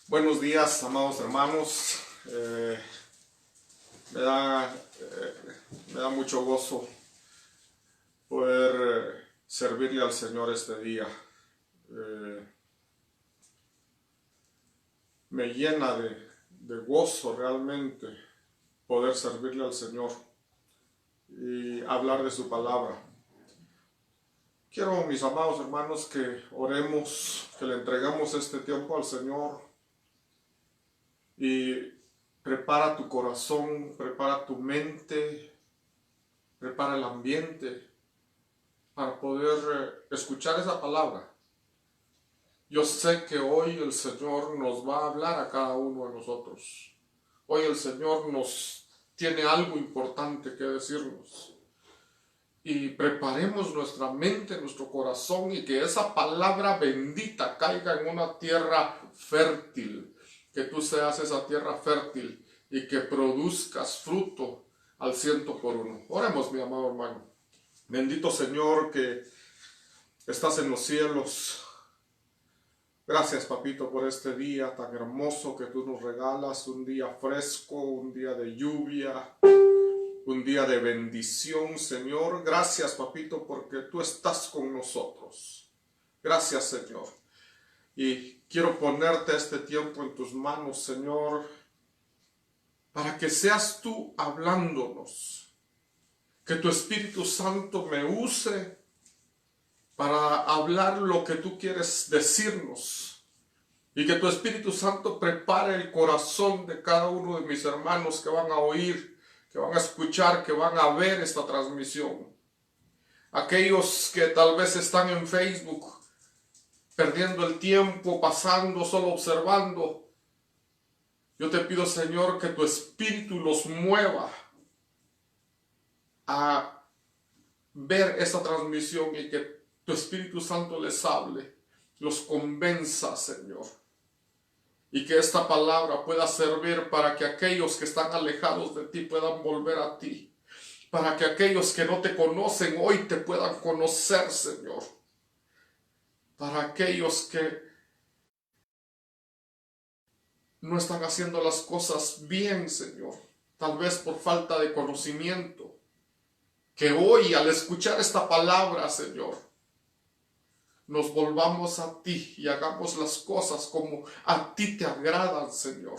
Buenos días, amados hermanos. Me da mucho gozo poder servirle al Señor este día. Me llena de gozo realmente poder servirle al Señor y hablar de su palabra. Quiero, mis amados hermanos, que oremos, que le entregamos este tiempo al Señor y prepara tu corazón, prepara tu mente, prepara el ambiente para poder escuchar esa palabra. Yo sé que hoy el Señor nos va a hablar a cada uno de nosotros. Hoy el Señor nos tiene algo importante que decirnos. Y preparemos nuestra mente, nuestro corazón, y que esa palabra bendita caiga en una tierra fértil. Que tú seas esa tierra fértil y que produzcas fruto al 100%. Oremos, mi amado hermano. Bendito Señor que estás en los cielos. Gracias, papito, por este día tan hermoso que tú nos regalas. Un día fresco, un día de lluvia, un día de bendición, Señor. Gracias, papito, porque tú estás con nosotros. Gracias, Señor. Y quiero ponerte este tiempo en tus manos, Señor, para que seas tú hablándonos. Que tu Espíritu Santo me use para hablar lo que tú quieres decirnos. Y que tu Espíritu Santo prepare el corazón de cada uno de mis hermanos que van a oír, que van a escuchar, que van a ver esta transmisión. Aquellos que tal vez están en Facebook perdiendo el tiempo, pasando, solo observando. Yo te pido, Señor, que tu Espíritu los mueva a ver esta transmisión y que tu Espíritu Santo les hable, los convenza, Señor. Y que esta palabra pueda servir para que aquellos que están alejados de ti puedan volver a ti. Para que aquellos que no te conocen hoy te puedan conocer, Señor. Para aquellos que no están haciendo las cosas bien, Señor. Tal vez por falta de conocimiento. Que hoy, al escuchar esta palabra, Señor, nos volvamos a ti y hagamos las cosas como a ti te agradan, Señor.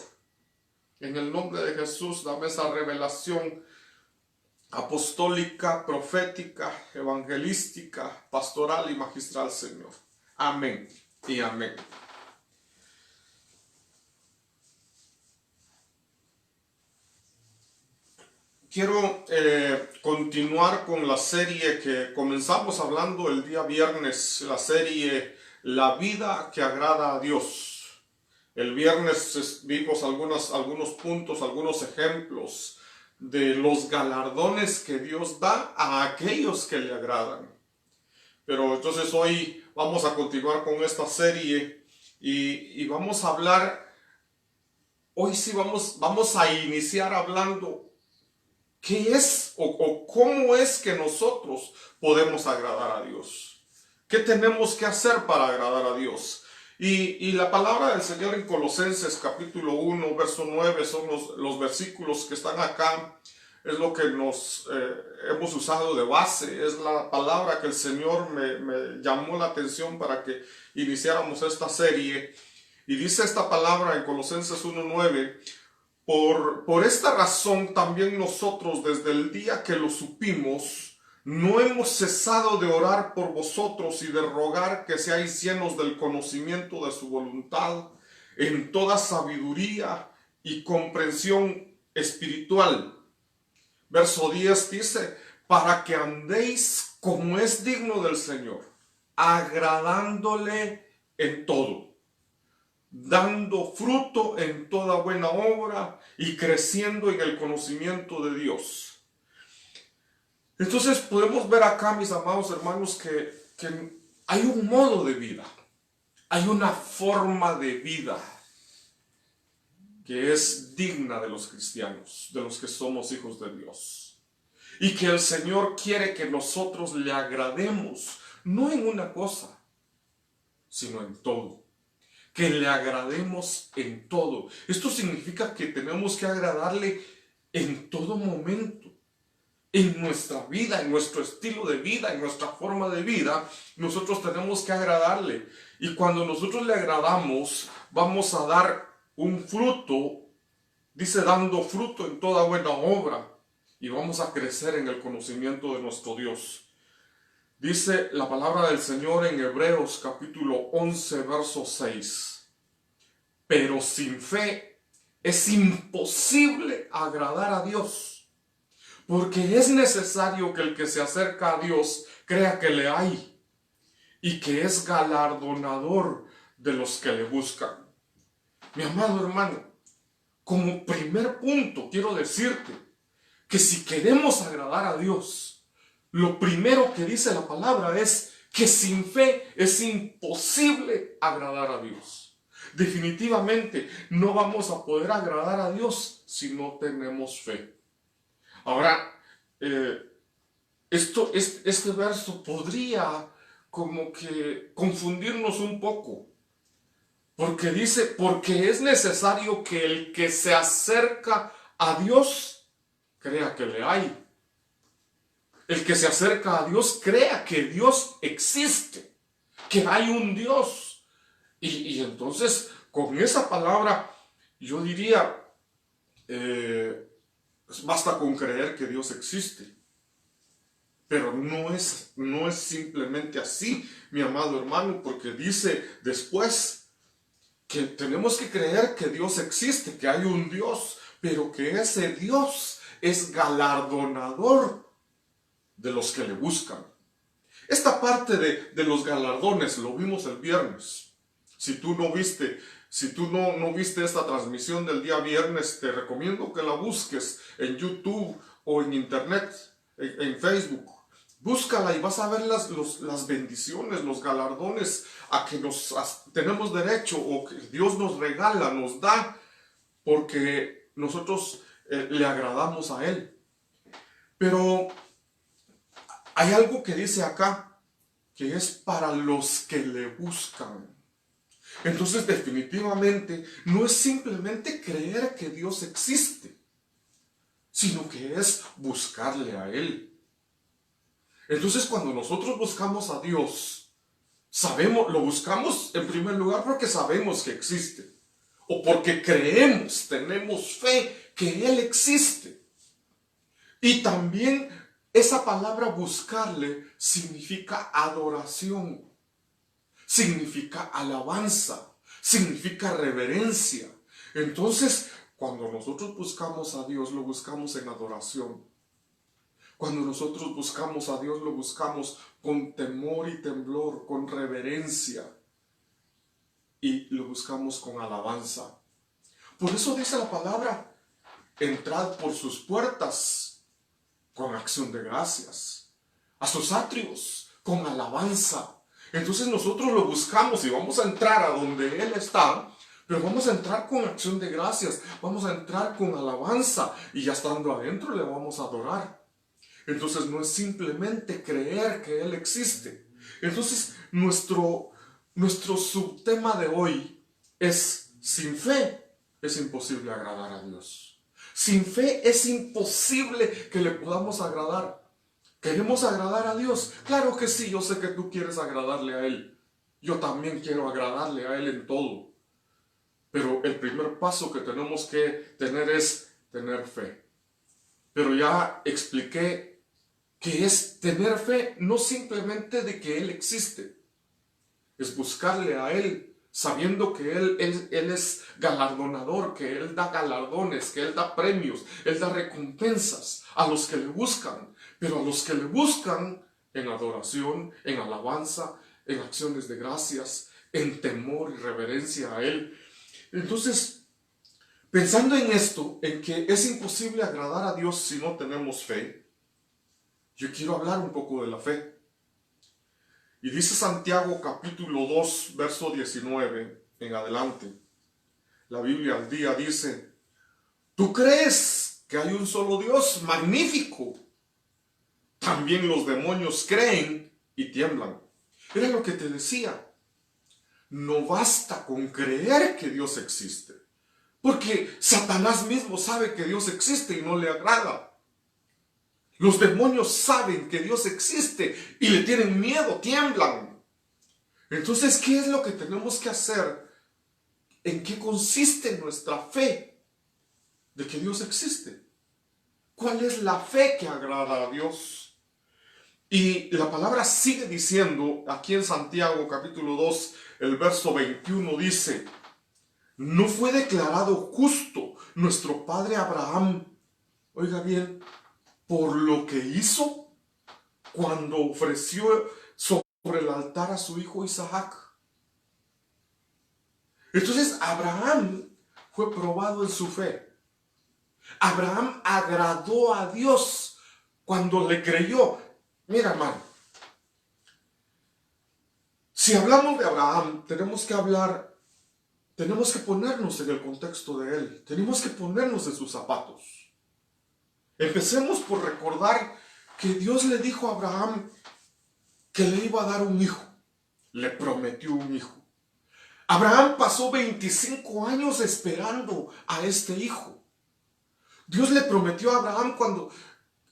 En el nombre de Jesús, dame esa revelación apostólica, profética, evangelística, pastoral y magistral, Señor. Amén y amén. Quiero continuar con la serie que comenzamos hablando el día viernes, la serie La vida que agrada a Dios. El viernes vimos algunos puntos, algunos ejemplos de los galardones que Dios da a aquellos que le agradan. Pero entonces hoy vamos a continuar con esta serie y vamos a hablar, hoy sí vamos a iniciar hablando ¿qué es o cómo es que nosotros podemos agradar a Dios? ¿Qué tenemos que hacer para agradar a Dios? Y la palabra del Señor en Colosenses capítulo 1, verso 9 son los versículos que están acá. Es lo que nos hemos usado de base. Es la palabra que el Señor me llamó la atención para que iniciáramos esta serie. Y dice esta palabra en Colosenses 1:9. Por esta razón también nosotros desde el día que lo supimos no hemos cesado de orar por vosotros y de rogar que seáis llenos del conocimiento de su voluntad en toda sabiduría y comprensión espiritual. Verso 10 dice, para que andéis como es digno del Señor, agradándole en todo, dando fruto en toda buena obra y creciendo en el conocimiento de Dios. Entonces podemos ver acá, mis amados hermanos, que hay un modo de vida, hay una forma de vida que es digna de los cristianos, de los que somos hijos de Dios. Y que el Señor quiere que nosotros le agrademos, no en una cosa, sino en todo. que le agrademos en todo. Esto significa que tenemos que agradarle en todo momento. En nuestra vida, en nuestro estilo de vida, en nuestra forma de vida, nosotros tenemos que agradarle. Y cuando nosotros le agradamos, vamos a dar un fruto, dice, dando fruto en toda buena obra, y vamos a crecer en el conocimiento de nuestro Dios. Dice la palabra del Señor en Hebreos capítulo 11, verso 6. Pero sin fe es imposible agradar a Dios. Porque es necesario que el que se acerca a Dios crea que le hay y que es galardonador de los que le buscan. Mi amado hermano, como primer punto quiero decirte que si queremos agradar a Dios, lo primero que dice la palabra es que sin fe es imposible agradar a Dios. Definitivamente no vamos a poder agradar a Dios si no tenemos fe. Ahora, este verso podría como que confundirnos un poco, porque dice, porque es necesario que el que se acerca a Dios crea que le hay. El que se acerca a Dios crea que Dios existe, que hay un Dios. Y entonces, con esa palabra, yo diría, basta con creer que Dios existe. Pero no es simplemente así, mi amado hermano, porque dice después que tenemos que creer que Dios existe, que hay un Dios, pero que ese Dios es galardonador de los que le buscan. Esta parte de los galardones lo vimos el viernes. Si tú no viste esta transmisión del día viernes, te recomiendo que la busques en YouTube o en internet, en Facebook. Búscala y vas a ver las bendiciones, los galardones a que tenemos derecho o que Dios nos regala, nos da, porque nosotros le agradamos a Él. Pero hay algo que dice acá, que es para los que le buscan. Entonces, definitivamente, no es simplemente creer que Dios existe, sino que es buscarle a Él. Entonces, cuando nosotros buscamos a Dios, lo buscamos en primer lugar porque sabemos que existe, o porque creemos, tenemos fe que Él existe. Y también esa palabra buscarle significa adoración, significa alabanza, significa reverencia. Entonces, cuando nosotros buscamos a Dios, lo buscamos en adoración. Cuando nosotros buscamos a Dios, lo buscamos con temor y temblor, con reverencia. Y lo buscamos con alabanza. Por eso dice la palabra, entrad por sus puertas con acción de gracias, a sus atrios con alabanza. Entonces nosotros lo buscamos y vamos a entrar a donde Él está, pero vamos a entrar con acción de gracias, vamos a entrar con alabanza y ya estando adentro le vamos a adorar. Entonces no es simplemente creer que Él existe. Entonces nuestro subtema de hoy es: sin fe es imposible agradar a Dios. Sin fe es imposible que le podamos agradar. ¿Queremos agradar a Dios? Claro que sí, yo sé que tú quieres agradarle a Él. Yo también quiero agradarle a Él en todo. Pero el primer paso que tenemos que tener es tener fe. Pero ya expliqué que es tener fe no simplemente de que Él existe. Es buscarle a Él, sabiendo que Él es galardonador, que Él da galardones, que Él da premios, Él da recompensas a los que le buscan. Pero a los que le buscan en adoración, en alabanza, en acciones de gracias, en temor y reverencia a Él. Entonces, pensando en esto, en que es imposible agradar a Dios si no tenemos fe, yo quiero hablar un poco de la fe. Y dice Santiago capítulo 2, verso 19 en adelante. La Biblia al día dice: ¿tú crees que hay un solo Dios? ¡Magnífico! También los demonios creen y tiemblan. Era lo que te decía. No basta con creer que Dios existe, porque Satanás mismo sabe que Dios existe y no le agrada. Los demonios saben que Dios existe y le tienen miedo, tiemblan. Entonces, ¿qué es lo que tenemos que hacer? ¿En qué consiste nuestra fe de que Dios existe? ¿Cuál es la fe que agrada a Dios? Y la palabra sigue diciendo, aquí en Santiago capítulo 2, el verso 21 dice: no fue declarado justo nuestro padre Abraham, oiga bien, por lo que hizo cuando ofreció sobre el altar a su hijo Isaac. Entonces Abraham fue probado en su fe. Abraham agradó a Dios cuando le creyó. Mira, hermano, si hablamos de Abraham, tenemos que ponernos en el contexto de él. Tenemos que ponernos en sus zapatos. Empecemos por recordar que Dios le dijo a Abraham que le iba a dar un hijo. Le prometió un hijo. Abraham pasó 25 años esperando a este hijo. Dios le prometió a Abraham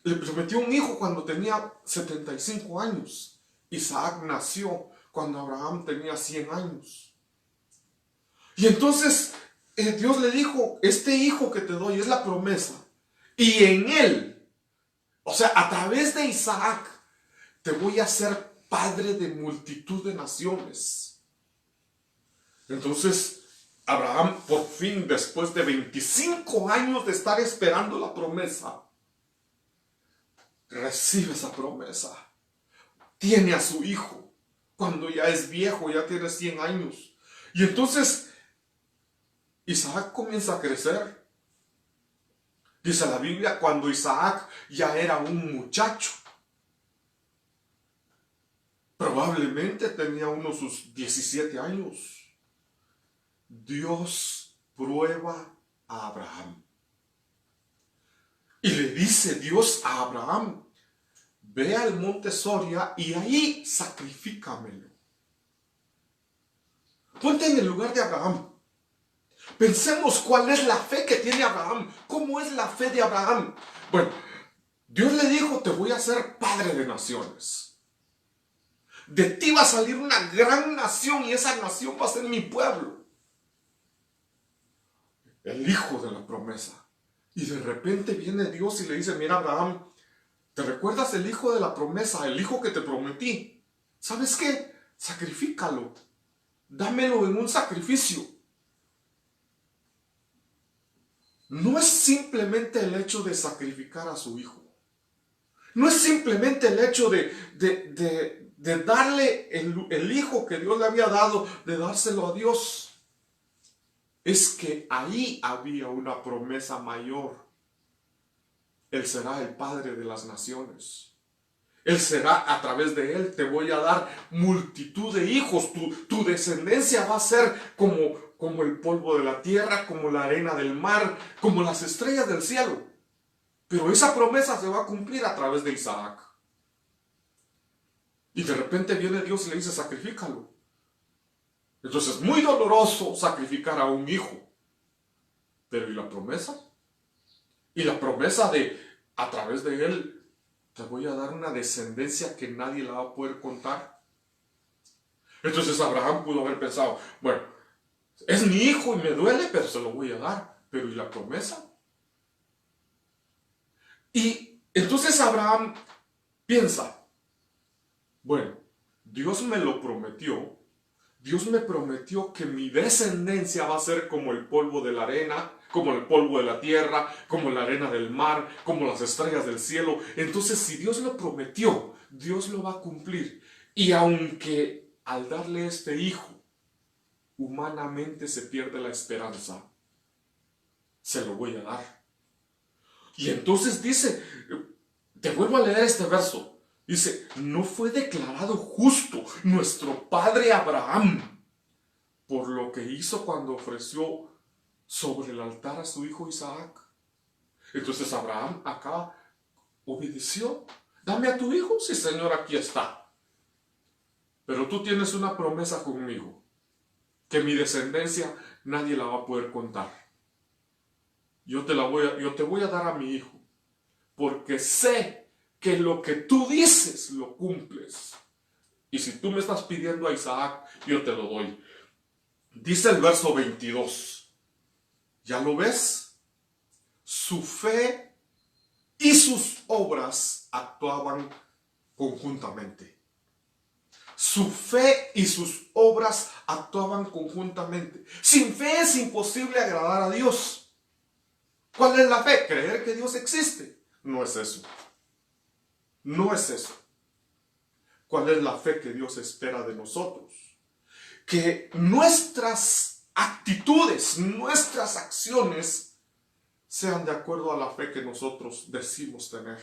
le prometió un hijo cuando tenía 75 años. Isaac nació cuando Abraham tenía 100 años. Y entonces Dios le dijo: este hijo que te doy es la promesa. Y en él, o sea, a través de Isaac, te voy a hacer padre de multitud de naciones. Entonces, Abraham, por fin, después de 25 años de estar esperando la promesa, recibe esa promesa. Tiene a su hijo cuando ya es viejo, ya tiene 100 años. Y entonces Isaac comienza a crecer. Dice la Biblia, cuando Isaac ya era un muchacho. Probablemente tenía unos sus 17 años. Dios prueba a Abraham. Y le dice Dios a Abraham: ve al monte Soria y ahí sacrifícamelo. Ponte en el lugar de Abraham. Pensemos cuál es la fe que tiene Abraham. ¿Cómo es la fe de Abraham? Bueno, Dios le dijo: te voy a hacer padre de naciones. De ti va a salir una gran nación y esa nación va a ser mi pueblo. El hijo de la promesa. Y de repente viene Dios y le dice: mira, Abraham, ¿te recuerdas el hijo de la promesa? El hijo que te prometí. ¿Sabes qué? Sacrifícalo. Dámelo en un sacrificio. No es simplemente el hecho de sacrificar a su hijo. No es simplemente el hecho de darle el hijo que Dios le había dado, de dárselo a Dios. Es que ahí había una promesa mayor. Él será el padre de las naciones. Él será, a través de él te voy a dar multitud de hijos. Tu descendencia va a ser como el polvo de la tierra, como la arena del mar, como las estrellas del cielo. Pero esa promesa se va a cumplir a través de Isaac. Y de repente viene Dios y le dice: sacrifícalo. Entonces es muy doloroso sacrificar a un hijo. Pero ¿y la promesa? Y la promesa de, a través de él, te voy a dar una descendencia que nadie la va a poder contar. Entonces Abraham pudo haber pensado: bueno, es mi hijo y me duele, pero se lo voy a dar. Pero ¿y la promesa? Y entonces Abraham piensa: bueno, Dios me lo prometió. Dios me prometió que mi descendencia va a ser como el polvo de la arena, como el polvo de la tierra, como la arena del mar, como las estrellas del cielo. Entonces, si Dios lo prometió, Dios lo va a cumplir. Y aunque al darle este hijo, humanamente se pierde la esperanza, se lo voy a dar. Y entonces dice, te vuelvo a leer este verso. Dice: no fue declarado justo nuestro padre Abraham por lo que hizo cuando ofreció sobre el altar a su hijo Isaac. Entonces Abraham acá obedeció. Dame a tu hijo. Sí, Señor, aquí está. Pero tú tienes una promesa conmigo. que mi descendencia nadie la va a poder contar. Yo te voy a dar a mi hijo, porque sé que lo que tú dices lo cumples. Y si tú me estás pidiendo a Isaac, yo te lo doy. Dice el verso 22. ¿Ya lo ves? Su fe y sus obras actuaban conjuntamente. Su fe y sus obras actuaban conjuntamente. Sin fe es imposible agradar a Dios. ¿Cuál es la fe? Creer que Dios existe. No es eso. No es eso. ¿Cuál es la fe que Dios espera de nosotros? Que nuestras actitudes, nuestras acciones sean de acuerdo a la fe que nosotros decimos tener.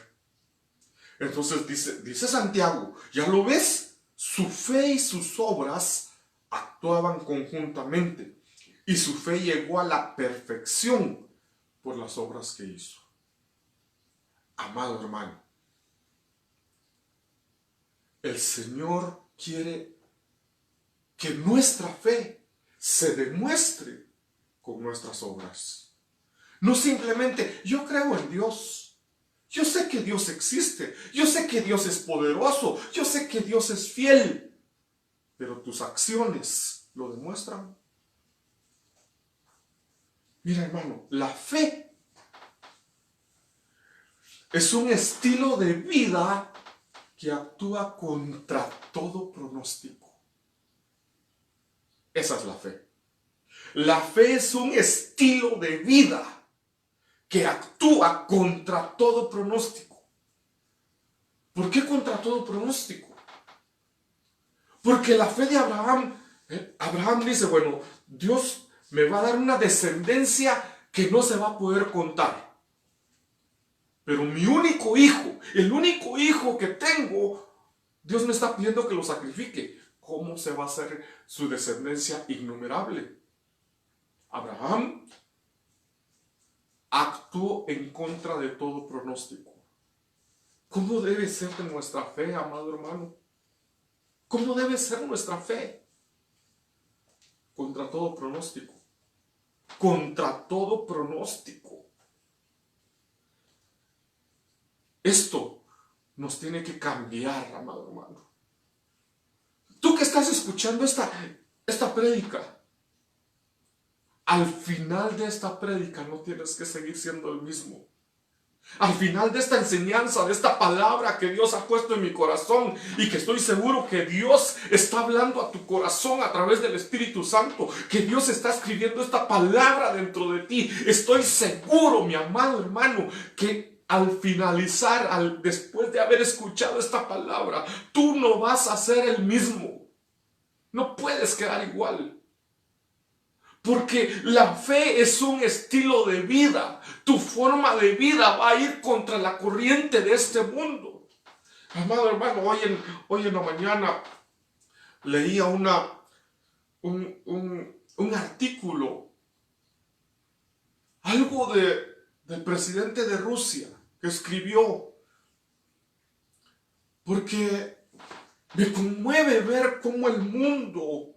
Entonces dice Santiago, ¿ya lo ves? Su fe y sus obras actuaban conjuntamente y su fe llegó a la perfección por las obras que hizo. Amado hermano, el Señor quiere que nuestra fe se demuestre con nuestras obras. No simplemente, yo creo en Dios. Yo sé que Dios existe. Yo sé que Dios es poderoso. Yo sé que Dios es fiel. Pero tus acciones lo demuestran. Mira, hermano, la fe es un estilo de vida que actúa contra todo pronóstico. Esa es la fe. La fe es un estilo de vida que actúa contra todo pronóstico. ¿Por qué contra todo pronóstico? Porque la fe de Abraham, Abraham dice, bueno, Dios me va a dar una descendencia que no se va a poder contar. Pero mi único hijo, el único hijo que tengo, Dios me está pidiendo que lo sacrifique. ¿Cómo se va a hacer su descendencia innumerable? Abraham actuó en contra de todo pronóstico. ¿Cómo debe ser nuestra fe, amado hermano? ¿Cómo debe ser nuestra fe? Contra todo pronóstico. Contra todo pronóstico. Esto nos tiene que cambiar, amado hermano. Tú que estás escuchando esta prédica, al final de esta prédica no tienes que seguir siendo el mismo. Al final de esta enseñanza, de esta palabra que Dios ha puesto en mi corazón y que estoy seguro que Dios está hablando a tu corazón a través del Espíritu Santo, que Dios está escribiendo esta palabra dentro de ti. Estoy seguro, mi amado hermano, que al finalizar, después de haber escuchado esta palabra, tú no vas a ser el mismo. No puedes quedar igual. Porque la fe es un estilo de vida. Tu forma de vida va a ir contra la corriente de este mundo. Amado hermano, hoy en la mañana leía un artículo, algo del presidente de Rusia, que escribió, porque me conmueve ver cómo el mundo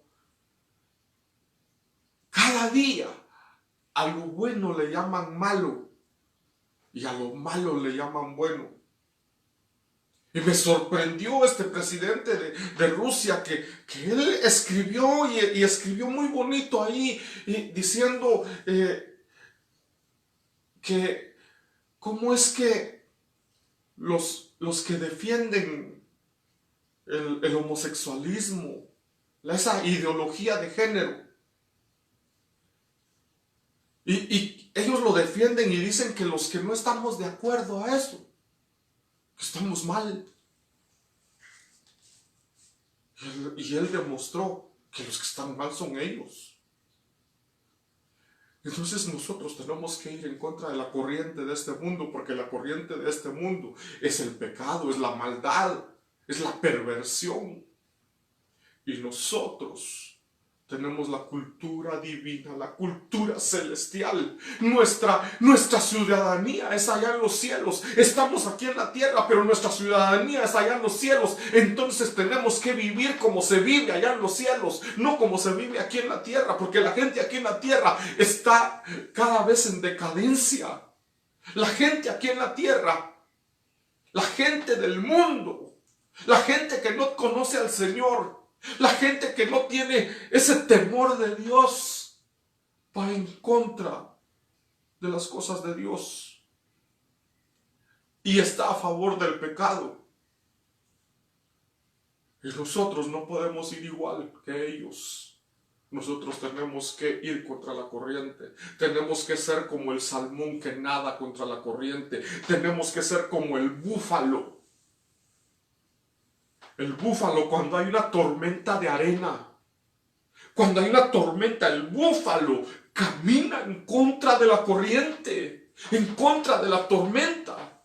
cada día a lo bueno le llaman malo y a lo malo le llaman bueno. Y me sorprendió este presidente de Rusia que él escribió y escribió muy bonito ahí diciendo que cómo es que los que defienden el homosexualismo, esa ideología de género, y ellos lo defienden y dicen que los que no estamos de acuerdo a eso, que estamos mal. Y él demostró que los que están mal son ellos. Entonces nosotros tenemos que ir en contra de la corriente de este mundo, porque la corriente de este mundo es el pecado, es la maldad, es la perversión. Y nosotros Tenemos la cultura divina, la cultura celestial. Nuestra ciudadanía es allá en los cielos. Estamos aquí en la tierra, pero nuestra ciudadanía es allá en los cielos. Entonces tenemos que vivir como se vive allá en los cielos, no como se vive aquí en la tierra, porque la gente aquí en la tierra está cada vez en decadencia. La gente aquí en la tierra, la gente del mundo, la gente que no conoce al Señor, la gente que no tiene ese temor de Dios, va en contra de las cosas de Dios y está a favor del pecado. Y nosotros no podemos ir igual que ellos. Nosotros tenemos que ir contra la corriente. Tenemos que ser como el salmón que nada contra la corriente. Tenemos que ser como el búfalo. El búfalo, cuando hay una tormenta de arena, cuando hay una tormenta, el búfalo camina en contra de la corriente, en contra de la tormenta.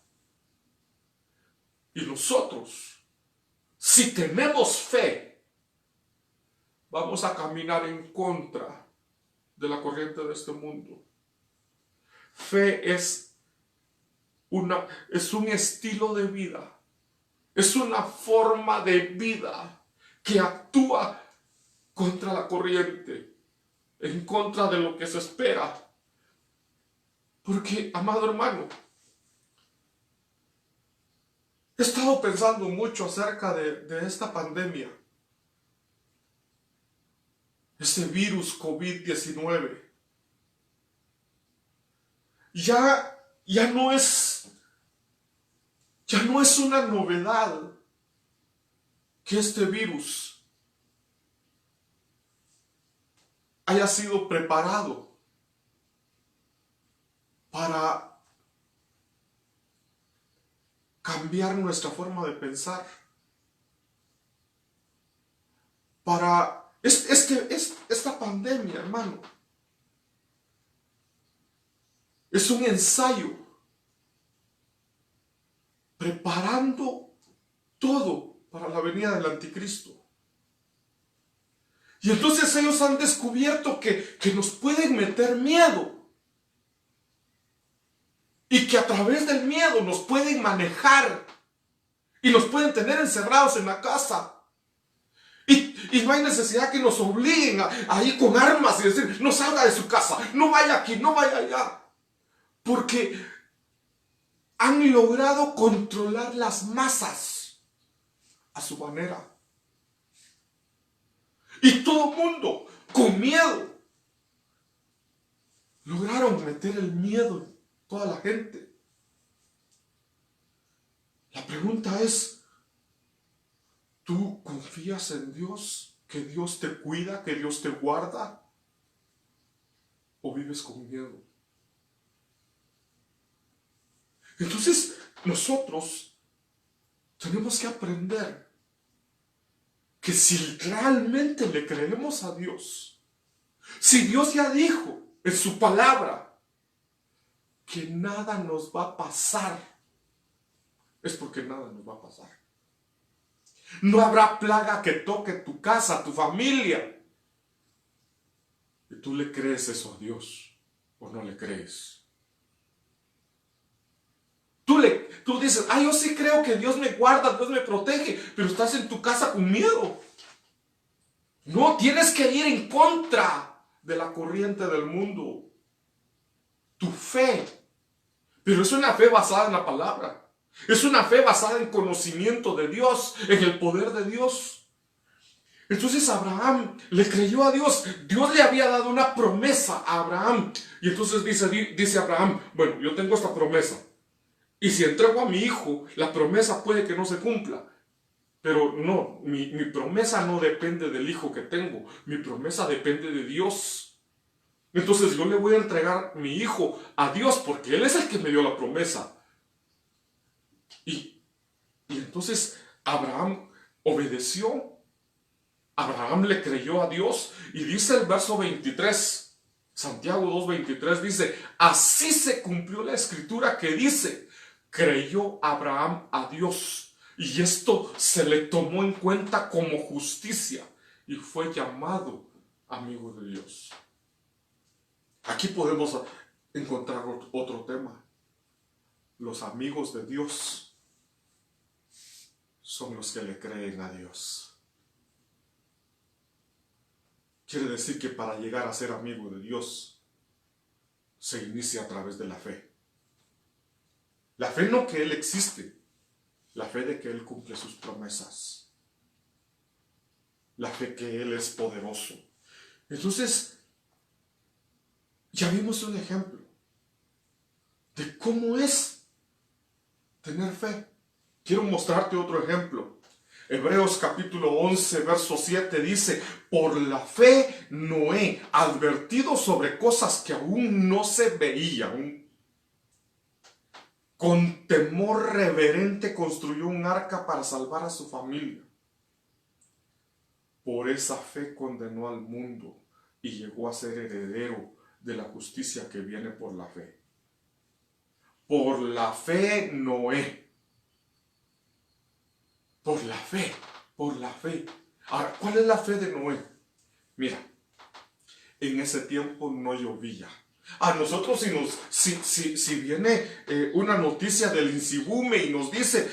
Y nosotros, si tenemos fe, vamos a caminar en contra de la corriente de este mundo. Fe es un estilo de vida. Es una forma de vida que actúa contra la corriente, en contra de lo que se espera. Porque, amado hermano, he estado pensando mucho acerca de esta pandemia, este virus COVID-19. Ya no es una novedad que este virus haya sido preparado para cambiar nuestra forma de pensar. Esta pandemia, hermano, es un ensayo preparando todo para la venida del anticristo. Y entonces ellos han descubierto que nos pueden meter miedo. Y que a través del miedo nos pueden manejar. Y nos pueden tener encerrados en la casa. Y no hay necesidad que nos obliguen a ir con armas y decir, no salga de su casa, no vaya aquí, no vaya allá. Porque han logrado controlar las masas a su manera. Y todo el mundo, con miedo, lograron meter el miedo en toda la gente. La pregunta es, ¿tú confías en Dios? ¿Que Dios te cuida? ¿Que Dios te guarda? ¿O vives con miedo? Entonces, nosotros tenemos que aprender que si realmente le creemos a Dios, si Dios ya dijo en su palabra que nada nos va a pasar, es porque nada nos va a pasar. No habrá plaga que toque tu casa, tu familia. ¿Y tú le crees eso a Dios o no le crees? Tú dices, yo sí creo que Dios me guarda, Dios me protege, pero estás en tu casa con miedo. No, tienes que ir en contra de la corriente del mundo. Tu fe. Pero es una fe basada en la palabra. Es una fe basada en conocimiento de Dios, en el poder de Dios. Entonces Abraham le creyó a Dios. Dios le había dado una promesa a Abraham. Y entonces dice Abraham, bueno, yo tengo esta promesa. Y si entrego a mi hijo, la promesa puede que no se cumpla. Pero no, mi promesa no depende del hijo que tengo. Mi promesa depende de Dios. Entonces yo le voy a entregar mi hijo a Dios porque Él es el que me dio la promesa. Y entonces Abraham obedeció. Abraham le creyó a Dios. Y dice el verso 23, Santiago 2:23 dice, así se cumplió la escritura que dice, creyó Abraham a Dios, y esto se le tomó en cuenta como justicia, y fue llamado amigo de Dios. Aquí podemos encontrar otro tema. Los amigos de Dios son los que le creen a Dios. Quiere decir que para llegar a ser amigo de Dios se inicia a través de la fe. La fe no que Él existe, la fe de que Él cumple sus promesas. La fe que Él es poderoso. Entonces, ya vimos un ejemplo de cómo es tener fe. Quiero mostrarte otro ejemplo. Hebreos capítulo 11, verso 7 dice: por la fe Noé, advertido sobre cosas que aún no se veían, con temor reverente construyó un arca para salvar a su familia. Por esa fe condenó al mundo y llegó a ser heredero de la justicia que viene por la fe. Por la fe Noé. Por la fe, por la fe. Ahora, ¿cuál es la fe de Noé? Mira, en ese tiempo no llovía. A nosotros si viene una noticia del INSIBUME y nos dice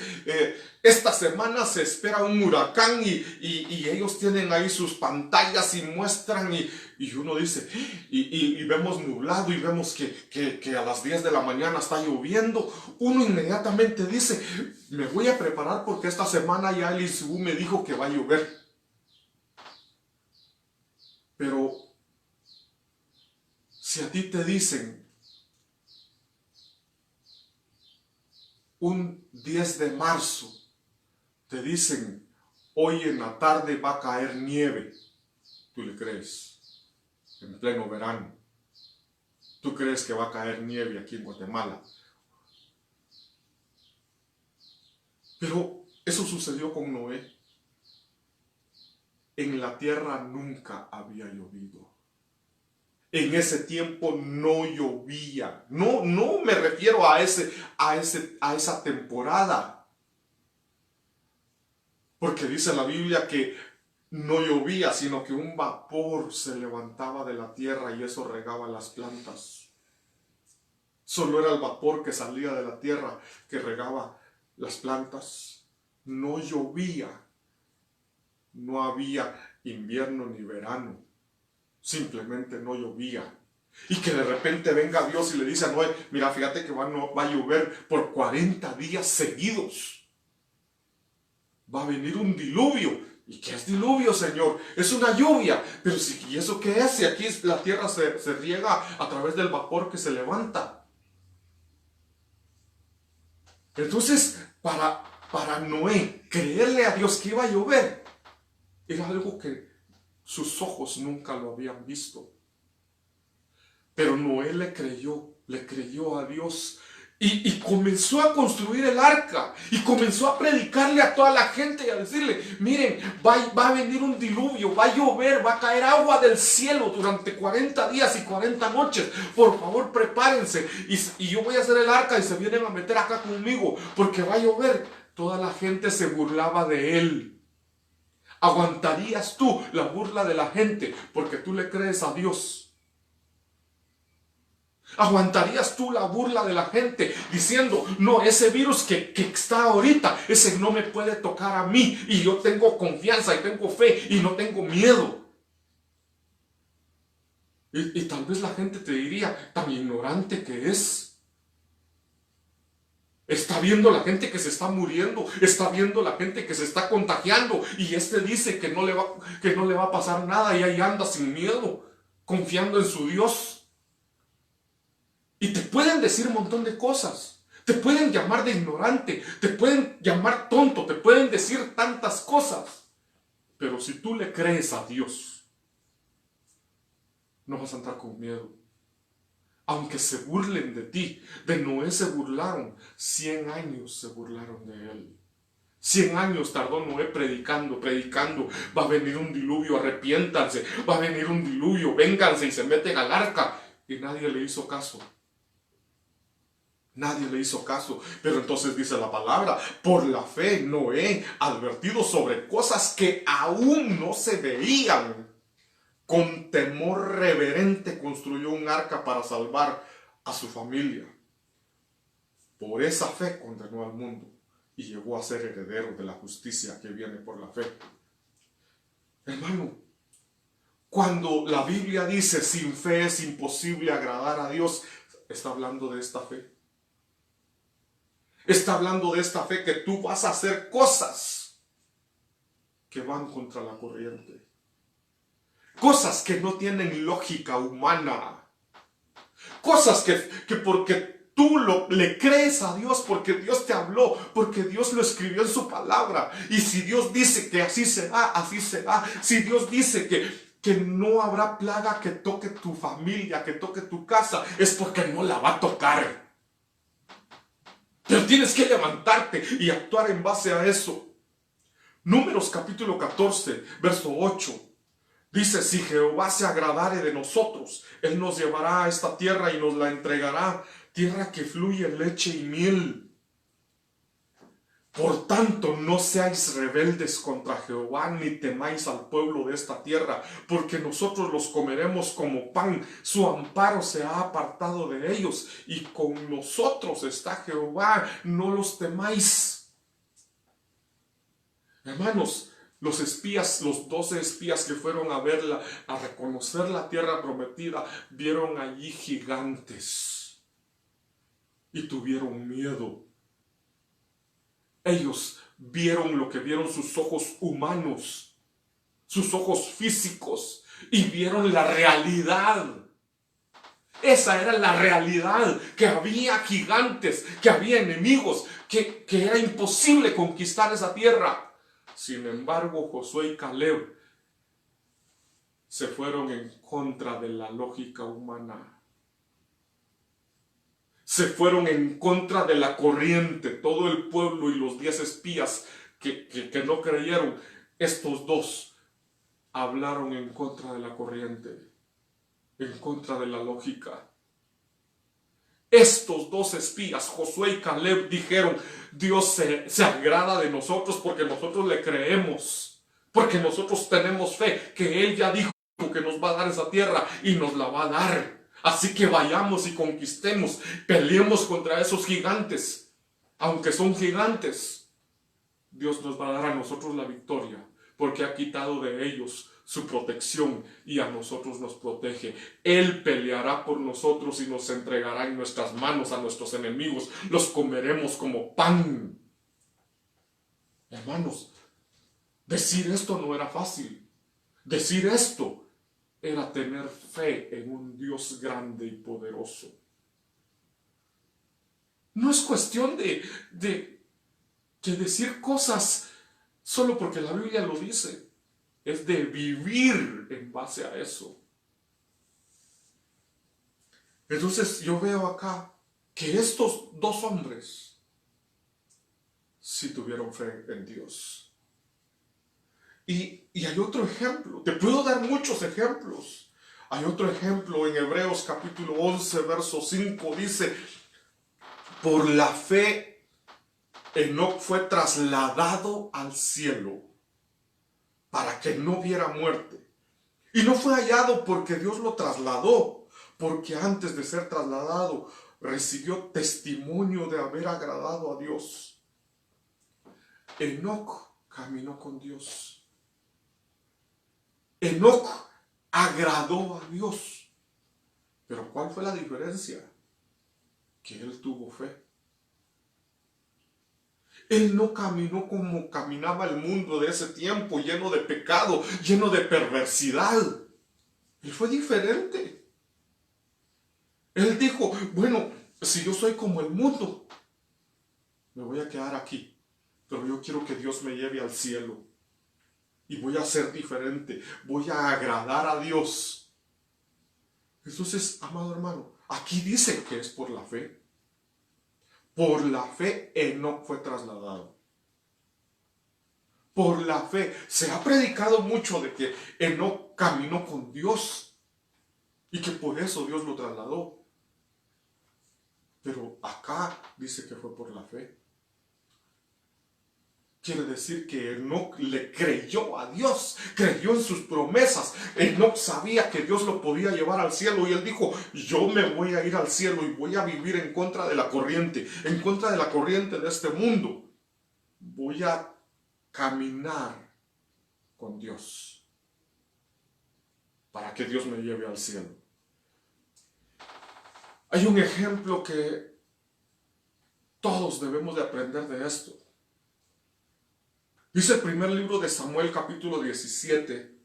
esta semana se espera un huracán y ellos tienen ahí sus pantallas y muestran y uno dice y vemos nublado y vemos que a las 10 de la mañana está lloviendo, uno inmediatamente dice: me voy a preparar porque esta semana ya el INSIBUME dijo que va a llover. Pero si a ti te dicen un 10 de marzo, te dicen hoy en la tarde va a caer nieve, ¿tú le crees? En pleno verano. ¿Tú crees que va a caer nieve aquí en Guatemala? Pero eso sucedió con Noé. En la tierra nunca había llovido. En ese tiempo no llovía. No me refiero a esa temporada. Porque dice la Biblia que no llovía, sino que un vapor se levantaba de la tierra y eso regaba las plantas. Solo era el vapor que salía de la tierra que regaba las plantas. No llovía. No había invierno ni verano. Simplemente no llovía. Y que de repente venga Dios y le dice a Noé: mira, fíjate que va a llover por 40 días seguidos. Va a venir un diluvio. ¿Y qué es diluvio, Señor? Es una lluvia. Pero ¿y eso qué es? Si aquí la tierra se riega a través del vapor que se levanta. Entonces, para Noé, creerle a Dios que iba a llover, era algo que sus ojos nunca lo habían visto. Pero Noé le creyó a Dios y comenzó a construir el arca y comenzó a predicarle a toda la gente y a decirle: miren, va a venir un diluvio, va a llover, va a caer agua del cielo durante 40 días y 40 noches. Por favor, prepárense y yo voy a hacer el arca y se vienen a meter acá conmigo porque va a llover. Toda la gente se burlaba de él. ¿Aguantarías tú la burla de la gente porque tú le crees a Dios? ¿Aguantarías tú la burla de la gente diciendo: no, ese virus que está ahorita, ese no me puede tocar a mí y yo tengo confianza y tengo fe y no tengo miedo? Y tal vez la gente te diría: tan ignorante que es. Está viendo la gente que se está muriendo, está viendo la gente que se está contagiando y dice que no le va a pasar nada y ahí anda sin miedo, confiando en su Dios. Y te pueden decir un montón de cosas, te pueden llamar de ignorante, te pueden llamar tonto, te pueden decir tantas cosas, pero si tú le crees a Dios, no vas a andar con miedo. Aunque se burlen de ti, de Noé se burlaron, 100 años se burlaron de él. 100 años tardó Noé predicando, va a venir un diluvio, arrepiéntanse, va a venir un diluvio, vénganse y se meten al arca. Y nadie le hizo caso. Nadie le hizo caso. Pero entonces dice la palabra: por la fe Noé, advertido sobre cosas que aún no se veían, con temor reverente construyó un arca para salvar a su familia. Por esa fe condenó al mundo y llegó a ser heredero de la justicia que viene por la fe. Hermano, cuando la Biblia dice sin fe es imposible agradar a Dios, está hablando de esta fe. Está hablando de esta fe que tú vas a hacer cosas que van contra la corriente. Cosas que no tienen lógica humana. Cosas que porque tú le crees a Dios, porque Dios te habló, porque Dios lo escribió en su palabra. Y si Dios dice que así será, así será. Si Dios dice que no habrá plaga que toque tu familia, que toque tu casa, es porque no la va a tocar. Pero tienes que levantarte y actuar en base a eso. Números capítulo 14, verso 8. Dice, si Jehová se agradare de nosotros, Él nos llevará a esta tierra y nos la entregará, tierra que fluye leche y miel. Por tanto, no seáis rebeldes contra Jehová, ni temáis al pueblo de esta tierra, porque nosotros los comeremos como pan. Su amparo se ha apartado de ellos, y con nosotros está Jehová, no los temáis. Hermanos, los espías, los 12 espías que fueron a verla, a reconocer la tierra prometida, vieron allí gigantes y tuvieron miedo. Ellos vieron lo que vieron sus ojos humanos, sus ojos físicos, y vieron la realidad. Esa era la realidad, que había gigantes, que había enemigos, que era imposible conquistar esa tierra. Sin embargo, Josué y Caleb se fueron en contra de la lógica humana. Se fueron en contra de la corriente. Todo el pueblo y los 10 espías que no creyeron, estos dos hablaron en contra de la corriente, en contra de la lógica. Estos 2 espías, Josué y Caleb, dijeron, Dios se agrada de nosotros porque nosotros le creemos, porque nosotros tenemos fe, que Él ya dijo que nos va a dar esa tierra y nos la va a dar. Así que vayamos y conquistemos, peleemos contra esos gigantes. Aunque son gigantes, Dios nos va a dar a nosotros la victoria, porque ha quitado de ellos su protección y a nosotros nos protege. Él peleará por nosotros y nos entregará en nuestras manos a nuestros enemigos. Los comeremos como pan. Hermanos, decir esto no era fácil. Decir esto era tener fe en un Dios grande y poderoso. No es cuestión de decir cosas solo porque la Biblia lo dice. Es de vivir en base a eso. Entonces yo veo acá que estos 2 hombres sí tuvieron fe en Dios. Y hay otro ejemplo. Te puedo dar muchos ejemplos. Hay otro ejemplo en Hebreos capítulo 11, verso 5. Dice, por la fe Enoc fue trasladado al cielo para que no viera muerte. Y no fue hallado porque Dios lo trasladó, porque antes de ser trasladado recibió testimonio de haber agradado a Dios. Enoc caminó con Dios. Enoc agradó a Dios. Pero ¿cuál fue la diferencia? Que él tuvo fe. Él no caminó como caminaba el mundo de ese tiempo, lleno de pecado, lleno de perversidad. Él fue diferente. Él dijo, bueno, si yo soy como el mundo, me voy a quedar aquí, pero yo quiero que Dios me lleve al cielo. Y voy a ser diferente, voy a agradar a Dios. Entonces, amado hermano, aquí dice que es por la fe. Por la fe Enoc fue trasladado. Por la fe. Se ha predicado mucho de que Enoc caminó con Dios y que por eso Dios lo trasladó. Pero acá dice que fue por la fe. quiere decir que Enoc le creyó a Dios, creyó en sus promesas. Enoc sabía que Dios lo podía llevar al cielo y él dijo, yo me voy a ir al cielo y voy a vivir en contra de la corriente de este mundo. Voy a caminar con Dios para que Dios me lleve al cielo. Hay un ejemplo que todos debemos de aprender de esto. Dice el primer libro de Samuel, capítulo 17,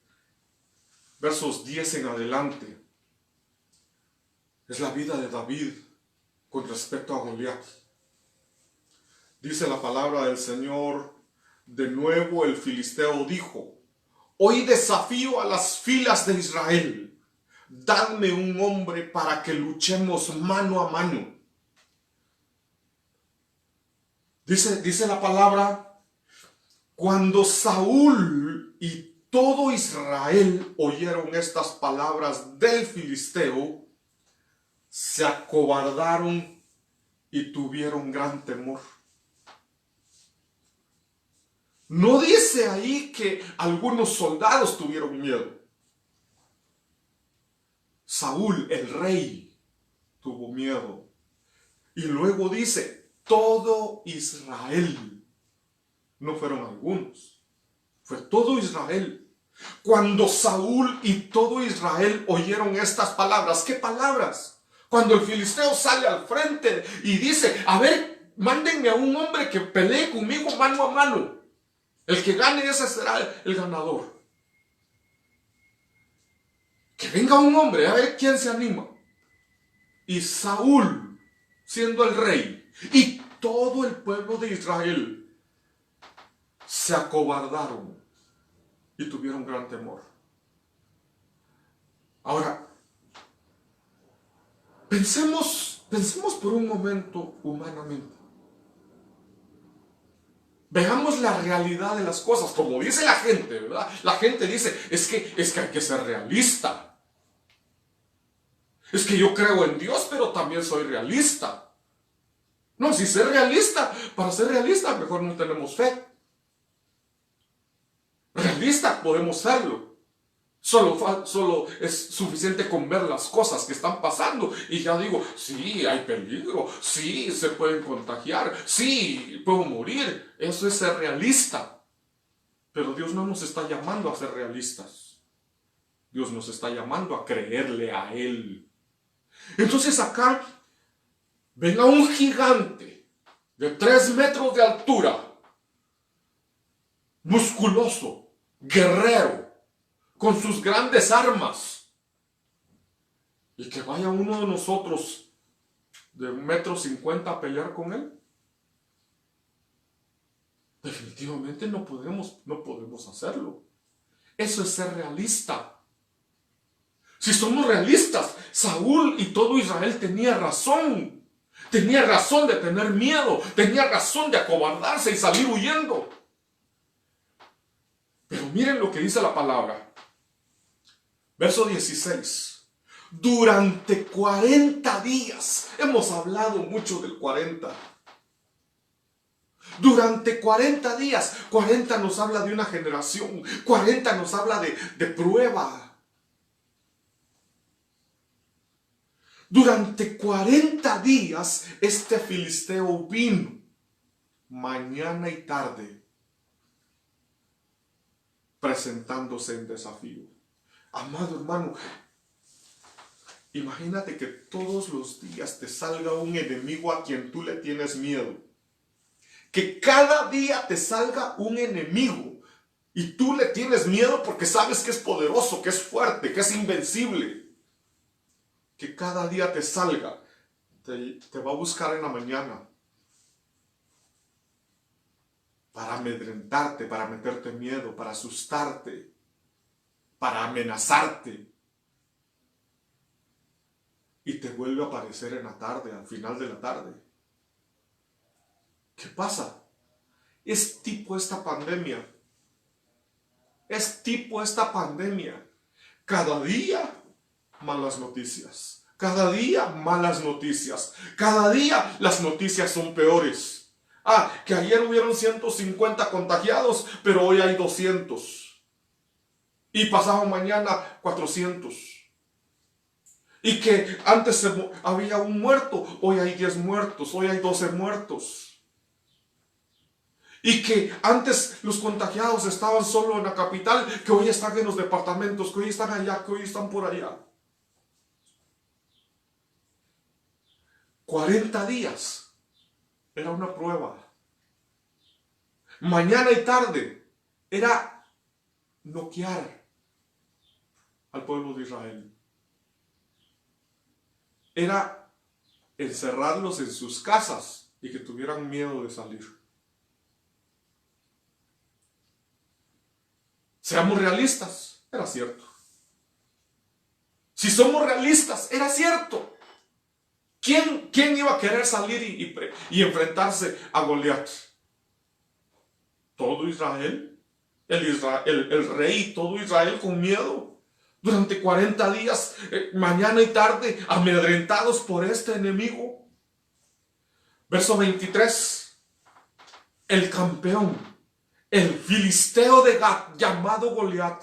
versos 10 en adelante. Es la vida de David con respecto a Goliat. Dice la palabra del Señor, de nuevo el filisteo dijo, hoy desafío a las filas de Israel, dadme un hombre para que luchemos mano a mano. Dice la palabra, cuando Saúl y todo Israel oyeron estas palabras del filisteo, se acobardaron y tuvieron gran temor. No dice ahí que algunos soldados tuvieron miedo. Saúl, el rey, tuvo miedo. Y luego dice, todo Israel. No fueron algunos, fue todo Israel. Cuando Saúl y todo Israel oyeron estas palabras, ¿qué palabras? Cuando el filisteo sale al frente y dice, a ver, mándenme a un hombre que pelee conmigo mano a mano. El que gane, ese será el ganador. Que venga un hombre, a ver quién se anima. Y Saúl, siendo el rey, y todo el pueblo de Israel, se acobardaron y tuvieron gran temor. Ahora, pensemos por un momento humanamente. Veamos la realidad de las cosas, como dice la gente, ¿verdad? La gente dice, es que hay que ser realista. Es que yo creo en Dios, pero también soy realista. No, si ser realista, para ser realista, mejor no tenemos fe. Realista podemos serlo. Solo es suficiente con ver las cosas que están pasando y ya digo, sí, hay peligro, sí, se pueden contagiar, sí, puedo morir. Eso es ser realista. Pero Dios no nos está llamando a ser realistas. Dios nos está llamando a creerle a Él. Entonces acá ven a un gigante de 3 metros de altura, musculoso, guerrero, con sus grandes armas, y que vaya uno de nosotros de 1,50 m a pelear con él. Definitivamente no podemos hacerlo. Eso es ser realista. Si somos realistas, Saúl y todo Israel tenía razón. Tenía razón de tener miedo, tenía razón de acobardarse y salir huyendo. Pero miren lo que dice la palabra. Verso 16. Durante 40 días. Hemos hablado mucho del 40. Durante 40 días. 40 nos habla de una generación. 40 nos habla de prueba. Durante 40 días este filisteo vino. Mañana y tarde. Presentándose en desafío. Amado hermano, imagínate que todos los días te salga un enemigo a quien tú le tienes miedo. Que cada día te salga un enemigo y tú le tienes miedo porque sabes que es poderoso, que es fuerte, que es invencible. Que cada día te salga, te va a buscar en la mañana para amedrentarte, para meterte miedo, para asustarte, para amenazarte. Y te vuelve a aparecer en la tarde, al final de la tarde. ¿Qué pasa? Es tipo esta pandemia. Es tipo esta pandemia. Cada día malas noticias. Cada día malas noticias. Cada día las noticias son peores. Que ayer hubieron 150 contagiados, pero hoy hay 200. Y pasado mañana 400. Y que antes había un muerto, hoy hay 10 muertos, hoy hay 12 muertos. Y que antes los contagiados estaban solo en la capital, que hoy están en los departamentos, que hoy están allá, que hoy están por allá. 40 días era una prueba. Mañana y tarde era noquear al pueblo de Israel. Era encerrarlos en sus casas y que tuvieran miedo de salir. Seamos realistas, era cierto. Si somos realistas, era cierto. ¿Quién iba a querer salir y enfrentarse a Goliat? ¿Todo Israel? El rey y todo Israel con miedo. Durante 40 días, mañana y tarde, amedrentados por este enemigo. Verso 23. El campeón, el filisteo de Gat, llamado Goliat,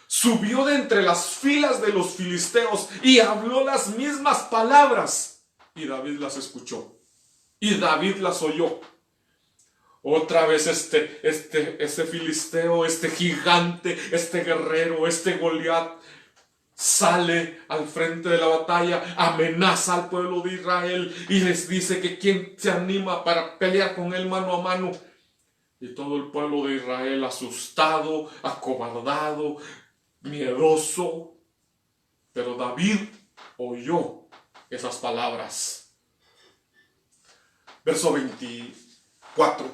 subió de entre las filas de los filisteos y habló las mismas palabras. Y David las escuchó. Y David las oyó. Otra vez este filisteo, este gigante, este guerrero, este Goliat sale al frente de la batalla, amenaza al pueblo de Israel y les dice que quién se anima para pelear con él mano a mano. Y todo el pueblo de Israel asustado, acobardado, miedoso. Pero David oyó esas palabras. Verso 24.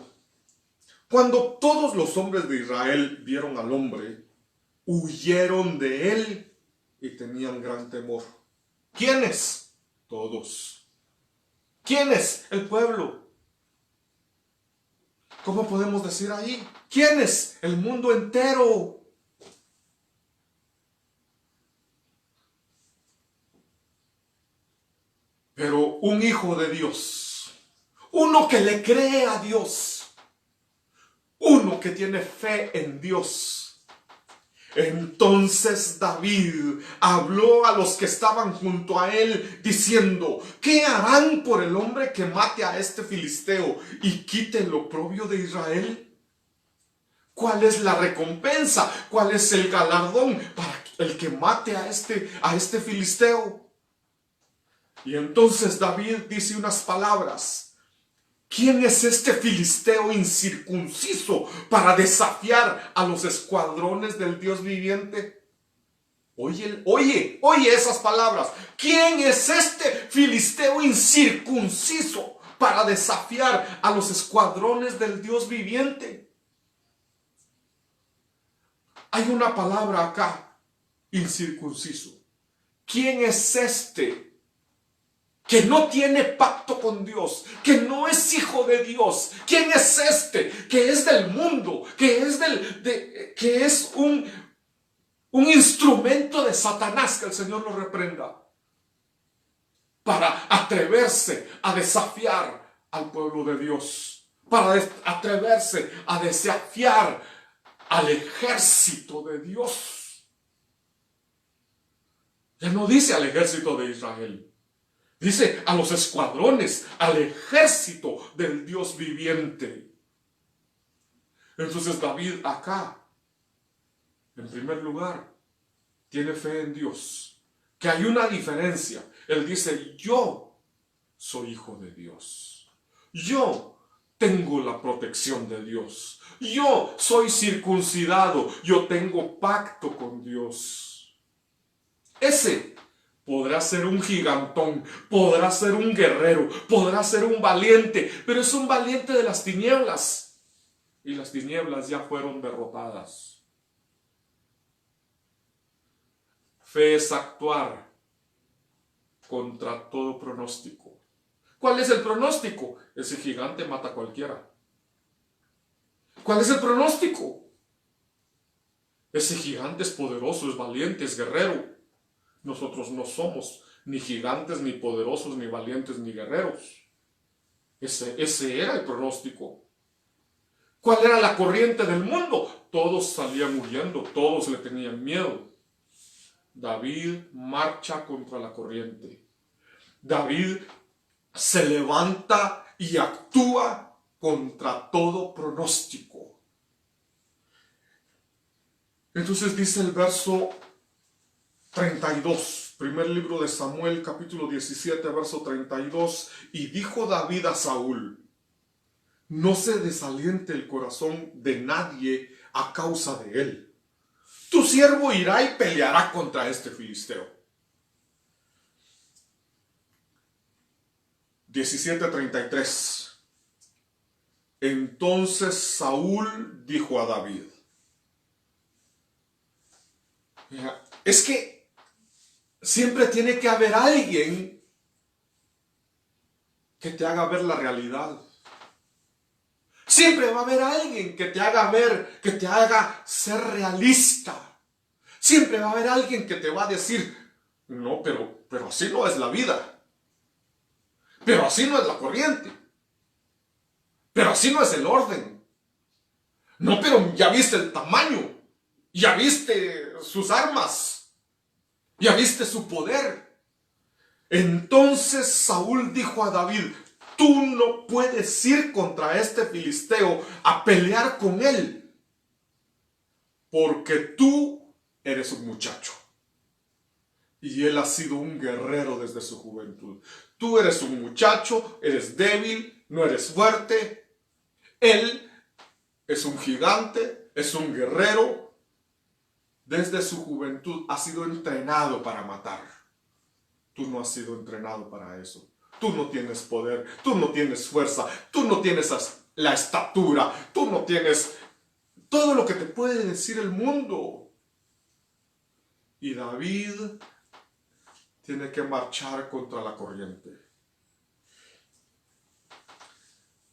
Cuando todos los hombres de Israel vieron al hombre, huyeron de él y tenían gran temor. ¿Quiénes? Todos. ¿Quiénes? El pueblo. ¿Cómo podemos decir ahí? ¿Quiénes? El mundo entero. Pero un hijo de Dios, uno que le cree a Dios, uno que tiene fe en Dios. Entonces David habló a los que estaban junto a él diciendo: ¿qué harán por el hombre que mate a este filisteo y quite el oprobio de Israel? ¿Cuál es la recompensa? ¿Cuál es el galardón para el que mate a este filisteo? Y entonces David dice unas palabras: ¿quién es este filisteo incircunciso para desafiar a los escuadrones del Dios viviente? Oye esas palabras. ¿Quién es este filisteo incircunciso para desafiar a los escuadrones del Dios viviente? Hay una palabra acá: incircunciso. ¿Quién es este que no tiene pacto con Dios, que no es hijo de Dios? ¿Quién es este que es del mundo, que es un instrumento de Satanás? Que el Señor lo reprenda, para atreverse a desafiar al pueblo de Dios, para atreverse a desafiar al ejército de Dios. Ya no dice al ejército de Israel, dice a los escuadrones, al ejército del Dios viviente. Entonces David acá, en primer lugar, tiene fe en Dios. Que hay una diferencia. Él dice: yo soy hijo de Dios. Yo tengo la protección de Dios. Yo soy circuncidado. Yo tengo pacto con Dios. Ese podrá ser un gigantón, podrá ser un guerrero, podrá ser un valiente, pero es un valiente de las tinieblas. Y las tinieblas ya fueron derrotadas. Fe es actuar contra todo pronóstico. ¿Cuál es el pronóstico? Ese gigante mata a cualquiera. ¿Cuál es el pronóstico? Ese gigante es poderoso, es valiente, es guerrero. Nosotros no somos ni gigantes, ni poderosos, ni valientes, ni guerreros. Ese era el pronóstico. ¿Cuál era la corriente del mundo? Todos salían huyendo, todos le tenían miedo. David marcha contra la corriente. David se levanta y actúa contra todo pronóstico. Entonces dice el verso 32, primer libro de Samuel, capítulo 17, verso 32, y dijo David a Saúl: no se desaliente el corazón de nadie a causa de él. Tu siervo irá y peleará contra este filisteo. 17:33. Entonces Saúl dijo a David: es que siempre tiene que haber alguien que te haga ver la realidad. Siempre va a haber alguien que te haga ver, que te haga ser realista. Siempre va a haber alguien que te va a decir: no, pero así no es la vida. Pero así no es la corriente. Pero así no es el orden. No, pero ya viste el tamaño. Ya viste sus armas. Ya viste su poder. Entonces Saúl dijo a David: tú no puedes ir contra este filisteo a pelear con él, porque tú eres un muchacho. Y él ha sido un guerrero desde su juventud. Tú eres un muchacho, eres débil, no eres fuerte. Él es un gigante, es un guerrero. Desde su juventud ha sido entrenado para matar. Tú no has sido entrenado para eso. Tú no tienes poder, tú no tienes fuerza, tú no tienes la estatura, tú no tienes todo lo que te puede decir el mundo. Y David tiene que marchar contra la corriente.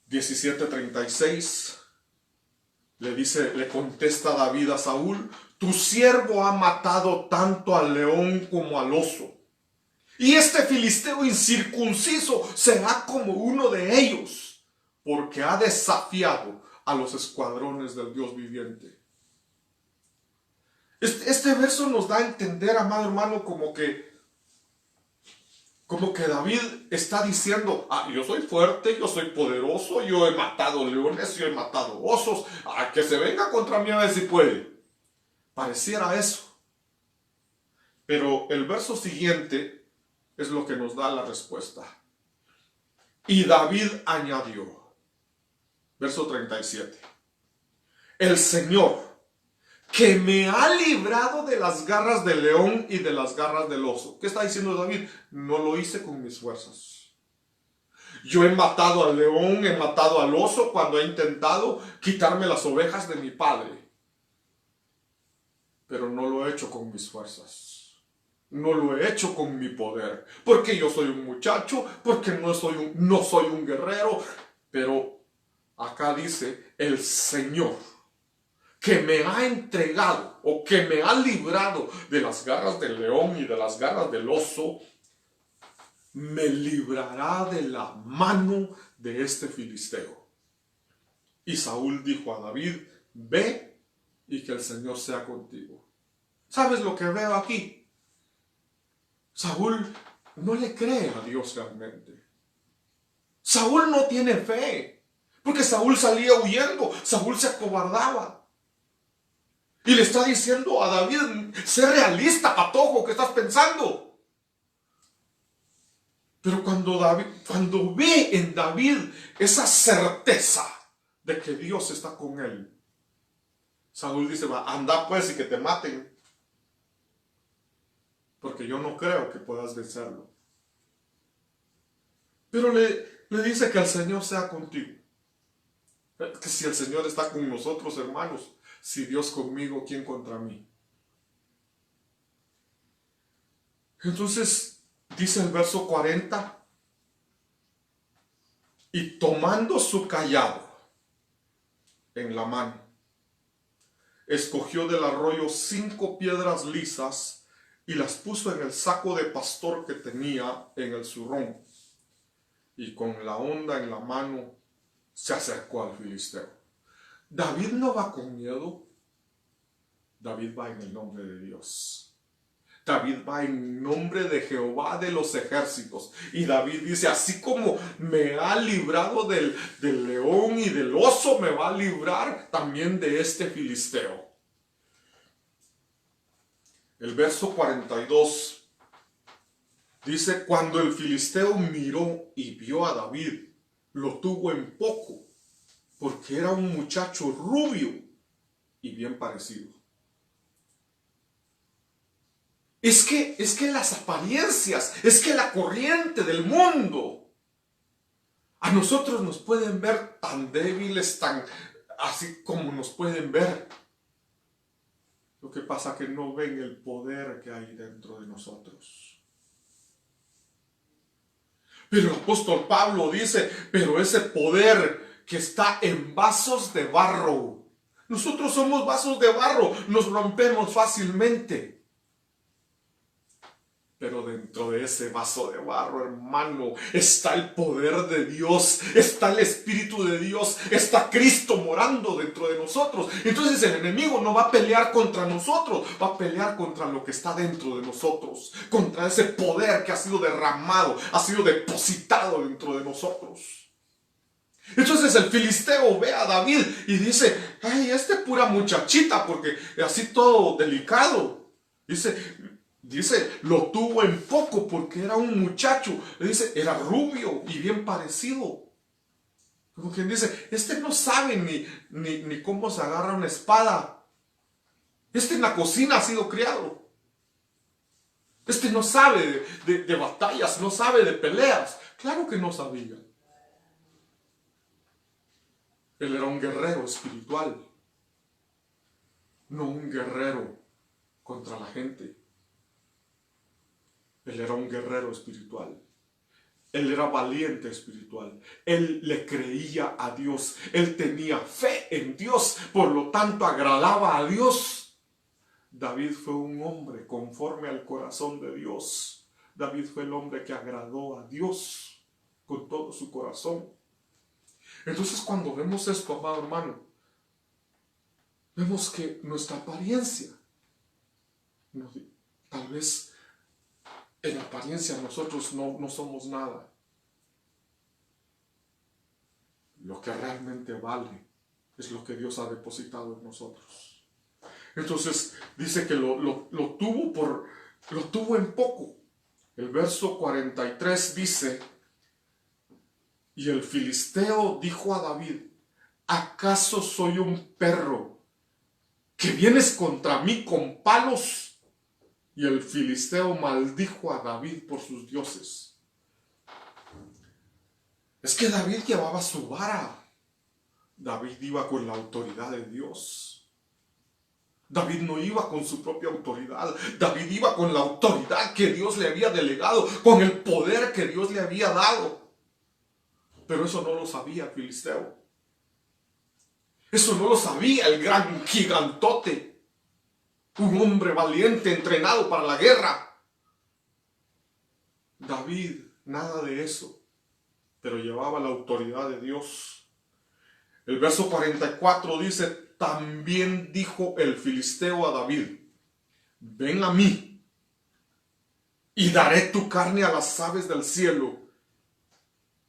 17:36 le contesta David a Saúl: tu siervo ha matado tanto al león como al oso, y este filisteo incircunciso será como uno de ellos, porque ha desafiado a los escuadrones del Dios viviente. Este verso nos da a entender, amado hermano, como que David está diciendo: yo soy fuerte, yo soy poderoso, yo he matado leones, yo he matado osos, que se venga contra mí a ver si puede. Pareciera eso. Pero el verso siguiente es lo que nos da la respuesta. Y David añadió, verso 37, el Señor, que me ha librado de las garras del león y de las garras del oso. ¿Qué está diciendo David? No lo hice con mis fuerzas. Yo he matado al león, he matado al oso cuando he intentado quitarme las ovejas de mi padre. Pero no lo he hecho con mis fuerzas. No lo he hecho con mi poder. Porque yo soy un muchacho, porque no soy un guerrero. Pero acá dice el Señor, que me ha entregado o que me ha librado de las garras del león y de las garras del oso, me librará de la mano de este filisteo. Y Saúl dijo a David: ve y que el Señor sea contigo. ¿Sabes lo que veo aquí? Saúl no le cree a Dios realmente. Saúl no tiene fe, porque Saúl salía huyendo, Saúl se acobardaba. Y le está diciendo a David: sé realista, patojo, ¿qué estás pensando? Pero cuando ve en David esa certeza de que Dios está con él, Saúl dice: anda pues y que te maten, porque yo no creo que puedas vencerlo. Pero le dice que el Señor sea contigo. Que si el Señor está con nosotros, hermanos, si Dios conmigo, ¿quién contra mí? Entonces dice el verso 40, y tomando su cayado en la mano, escogió del arroyo 5 piedras lisas y las puso en el saco de pastor que tenía en el zurrón. y con la honda en la mano se acercó al filisteo. David no va con miedo, David va en el nombre de Dios. David va en nombre de Jehová de los ejércitos. Y David dice, así como me ha librado del león y del oso, me va a librar también de este filisteo. El verso 42 dice, cuando el filisteo miró y vio a David, lo tuvo en poco, porque era un muchacho rubio y bien parecido. Es que las apariencias, es que la corriente del mundo, a nosotros nos pueden ver tan débiles, tan así como nos pueden ver. Lo que pasa es que no ven el poder que hay dentro de nosotros. Pero el apóstol Pablo dice, pero ese poder que está en vasos de barro. Nosotros somos vasos de barro, nos rompemos fácilmente. Pero dentro de ese vaso de barro, hermano, está el poder de Dios, está el Espíritu de Dios, está Cristo morando dentro de nosotros. Entonces el enemigo no va a pelear contra nosotros, va a pelear contra lo que está dentro de nosotros, contra ese poder que ha sido derramado, ha sido depositado dentro de nosotros. Entonces el filisteo ve a David y dice, ay, pura muchachita, porque así todo delicado. Dice, lo tuvo en poco porque era un muchacho. Dice, era rubio y bien parecido. Como quien dice, no sabe ni cómo se agarra una espada. En la cocina ha sido criado. No sabe de batallas, no sabe de peleas. Claro que no sabía. Él era un guerrero espiritual. No un guerrero contra la gente. Él era un guerrero espiritual. Él era valiente espiritual. Él le creía a Dios. Él tenía fe en Dios. Por lo tanto, agradaba a Dios. David fue un hombre conforme al corazón de Dios. David fue el hombre que agradó a Dios con todo su corazón. Entonces, cuando vemos esto, amado hermano, vemos que nuestra apariencia, tal vez en apariencia nosotros no somos nada. Lo que realmente vale es lo que Dios ha depositado en nosotros. Entonces dice que lo tuvo en poco. El verso 43 dice, y el filisteo dijo a David, ¿acaso soy un perro que vienes contra mí con palos? Y el filisteo maldijo a David por sus dioses. Es que David llevaba su vara. David iba con la autoridad de Dios. David no iba con su propia autoridad. David iba con la autoridad que Dios le había delegado, con el poder que Dios le había dado. Pero eso no lo sabía el filisteo. Eso no lo sabía el gran gigantote. Un hombre valiente, entrenado para la guerra. David, nada de eso, pero llevaba la autoridad de Dios. El verso 44 dice, también dijo el filisteo a David, ven a mí y daré tu carne a las aves del cielo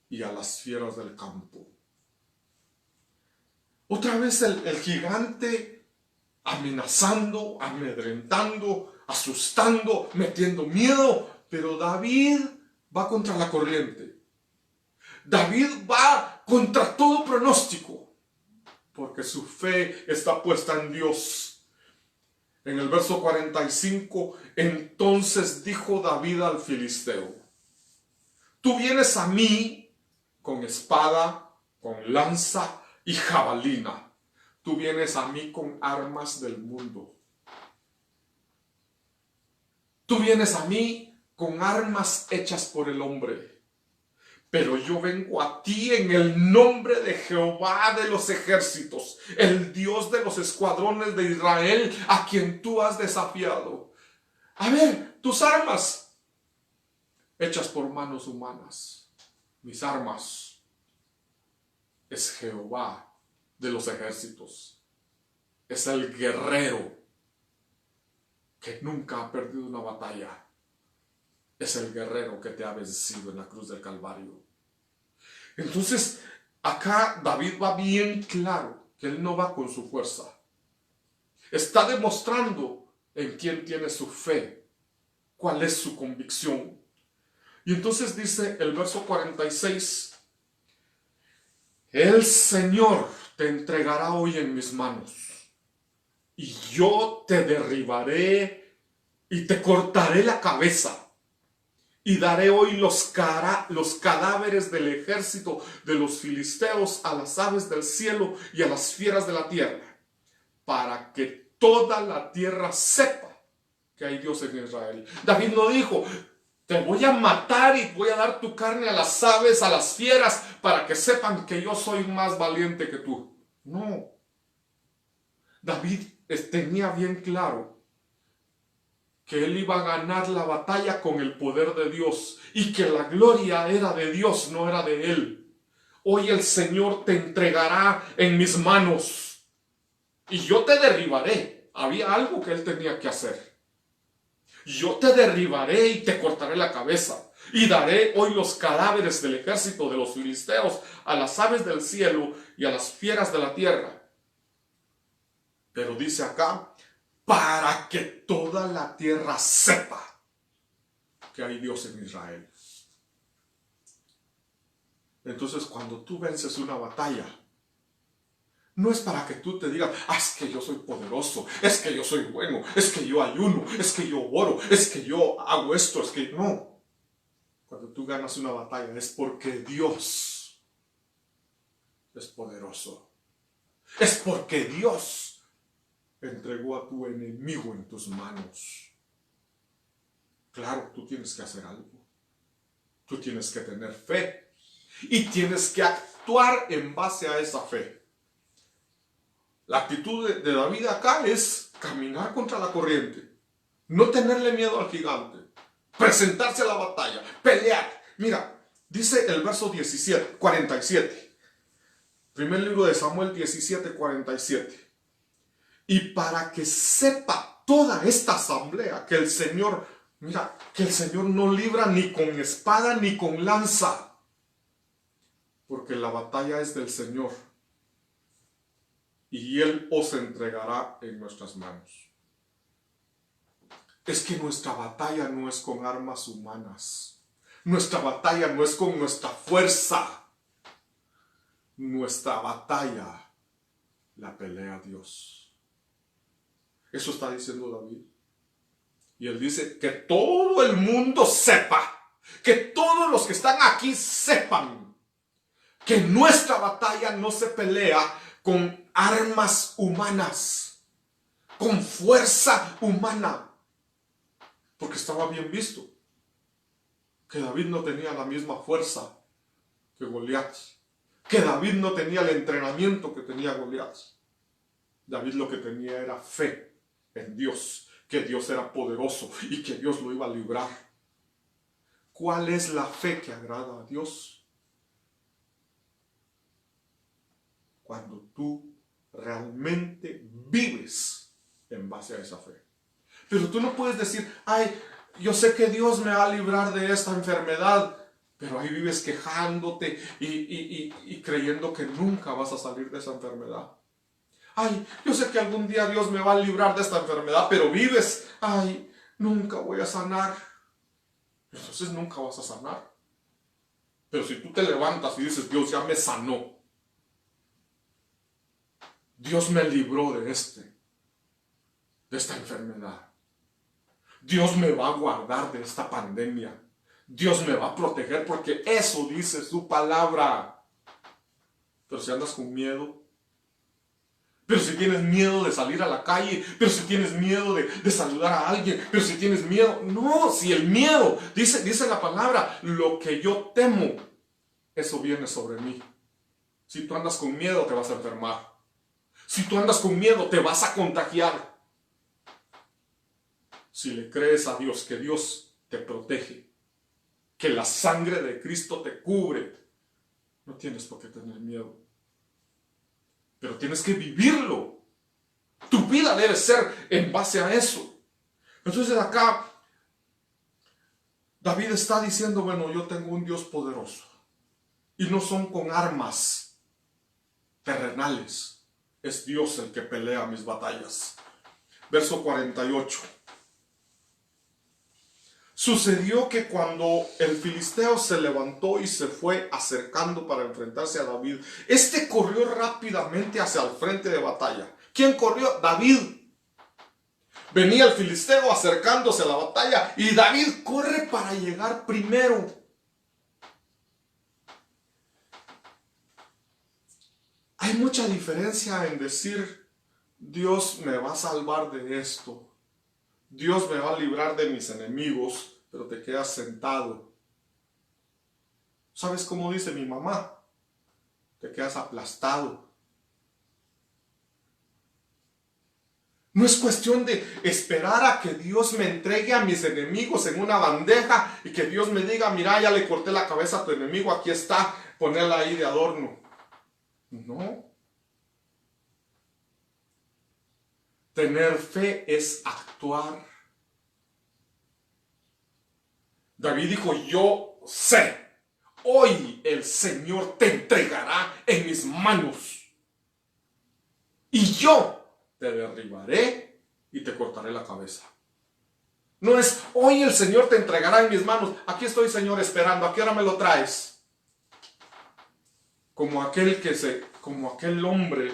y a las fieras del campo. Otra vez el gigante amenazando, amedrentando, asustando, metiendo miedo, pero David va contra la corriente. David va contra todo pronóstico, porque su fe está puesta en Dios. En el verso 45, entonces dijo David al filisteo, tú vienes a mí con espada, con lanza y jabalina. Tú vienes a mí con armas del mundo. Tú vienes a mí con armas hechas por el hombre. Pero yo vengo a ti en el nombre de Jehová de los ejércitos, el Dios de los escuadrones de Israel, a quien tú has desafiado. A ver, tus armas hechas por manos humanas. mis armas es Jehová de los ejércitos. Es el guerrero que nunca ha perdido una batalla. Es el guerrero que te ha vencido en la cruz del Calvario. Entonces, acá David va bien claro que él no va con su fuerza. Está demostrando en quién tiene su fe, cuál es su convicción. Y entonces dice el verso 46, el Señor te entregará hoy en mis manos, y yo te derribaré y te cortaré la cabeza. Y daré hoy los cadáveres del ejército de los filisteos a las aves del cielo y a las fieras de la tierra, para que toda la tierra sepa que hay Dios en Israel. David no dijo, te voy a matar y voy a dar tu carne a las aves, a las fieras, para que sepan que yo soy más valiente que tú. No. David tenía bien claro que él iba a ganar la batalla con el poder de Dios y que la gloria era de Dios, no era de él. Hoy el Señor te entregará en mis manos y yo te derribaré. Había algo que él tenía que hacer. Yo te derribaré y te cortaré la cabeza y daré hoy los cadáveres del ejército de los filisteos a las aves del cielo y a las fieras de la tierra. Pero dice acá, para que toda la tierra sepa que hay Dios en Israel. Entonces, cuando tú vences una batalla, no es para que tú te digas, es que yo soy poderoso, es que yo soy bueno, es que yo ayuno, es que yo oro, es que yo hago esto, es que no. Cuando tú ganas una batalla es porque Dios es poderoso. Es porque Dios entregó a tu enemigo en tus manos. Claro, tú tienes que hacer algo. Tú tienes que tener fe. Y tienes que actuar en base a esa fe. La actitud de David acá es caminar contra la corriente. No tenerle miedo al gigante. Presentarse a la batalla. Pelear. Mira, dice el verso 47. Primer libro de Samuel 17:47. Y para que sepa toda esta asamblea que el Señor, que el Señor no libra ni con espada ni con lanza, porque la batalla es del Señor y Él os entregará en nuestras manos. Es que nuestra batalla no es con armas humanas, nuestra batalla no es con nuestra fuerza, nuestra batalla la pelea Dios. Eso está diciendo David. Y él dice que todo el mundo sepa, que todos los que están aquí sepan que nuestra batalla no se pelea con armas humanas, con fuerza humana. Porque estaba bien visto que David no tenía la misma fuerza que Goliat, que David no tenía el entrenamiento que tenía Goliat. David lo que tenía era fe en Dios, que Dios era poderoso y que Dios lo iba a librar. ¿Cuál es la fe que agrada a Dios? Cuando tú realmente vives en base a esa fe. Pero tú no puedes decir, yo sé que Dios me va a librar de esta enfermedad, pero ahí vives quejándote y creyendo que nunca vas a salir de esa enfermedad. Yo sé que algún día Dios me va a librar de esta enfermedad, pero vives, nunca voy a sanar. Entonces nunca vas a sanar. Pero si tú te levantas y dices, Dios ya me sanó, Dios me libró de esta enfermedad, Dios me va a guardar de esta pandemia, Dios me va a proteger porque eso dice su palabra. Pero si andas con miedo, pero si tienes miedo de salir a la calle, pero si tienes miedo de saludar a alguien, pero si tienes miedo, no, si el miedo, dice la palabra, lo que yo temo, eso viene sobre mí. Si tú andas con miedo, te vas a enfermar. Si tú andas con miedo, te vas a contagiar. Si le crees a Dios, que Dios te protege, que la sangre de Cristo te cubre, no tienes por qué tener miedo. Pero tienes que vivirlo. Tu vida debe ser en base a eso. Entonces acá David está diciendo, bueno, yo tengo un Dios poderoso. Y no son con armas terrenales. Es Dios el que pelea mis batallas. Verso 48. Sucedió que cuando el filisteo se levantó y se fue acercando para enfrentarse a David, este corrió rápidamente hacia el frente de batalla. ¿Quién corrió? David. Venía el filisteo acercándose a la batalla y David corre para llegar primero. Hay mucha diferencia en decir, Dios me va a salvar de esto. Dios me va a librar de mis enemigos, pero te quedas sentado. ¿Sabes cómo dice mi mamá? Te quedas aplastado. No es cuestión de esperar a que Dios me entregue a mis enemigos en una bandeja y que Dios me diga, mira, ya le corté la cabeza a tu enemigo, aquí está, ponela ahí de adorno. No. Tener fe es actuar. David dijo, yo sé, hoy el Señor te entregará en mis manos. Y yo te derribaré y te cortaré la cabeza. No es, hoy el Señor te entregará en mis manos. Aquí estoy, Señor, esperando. ¿A qué hora me lo traes? Como aquel hombre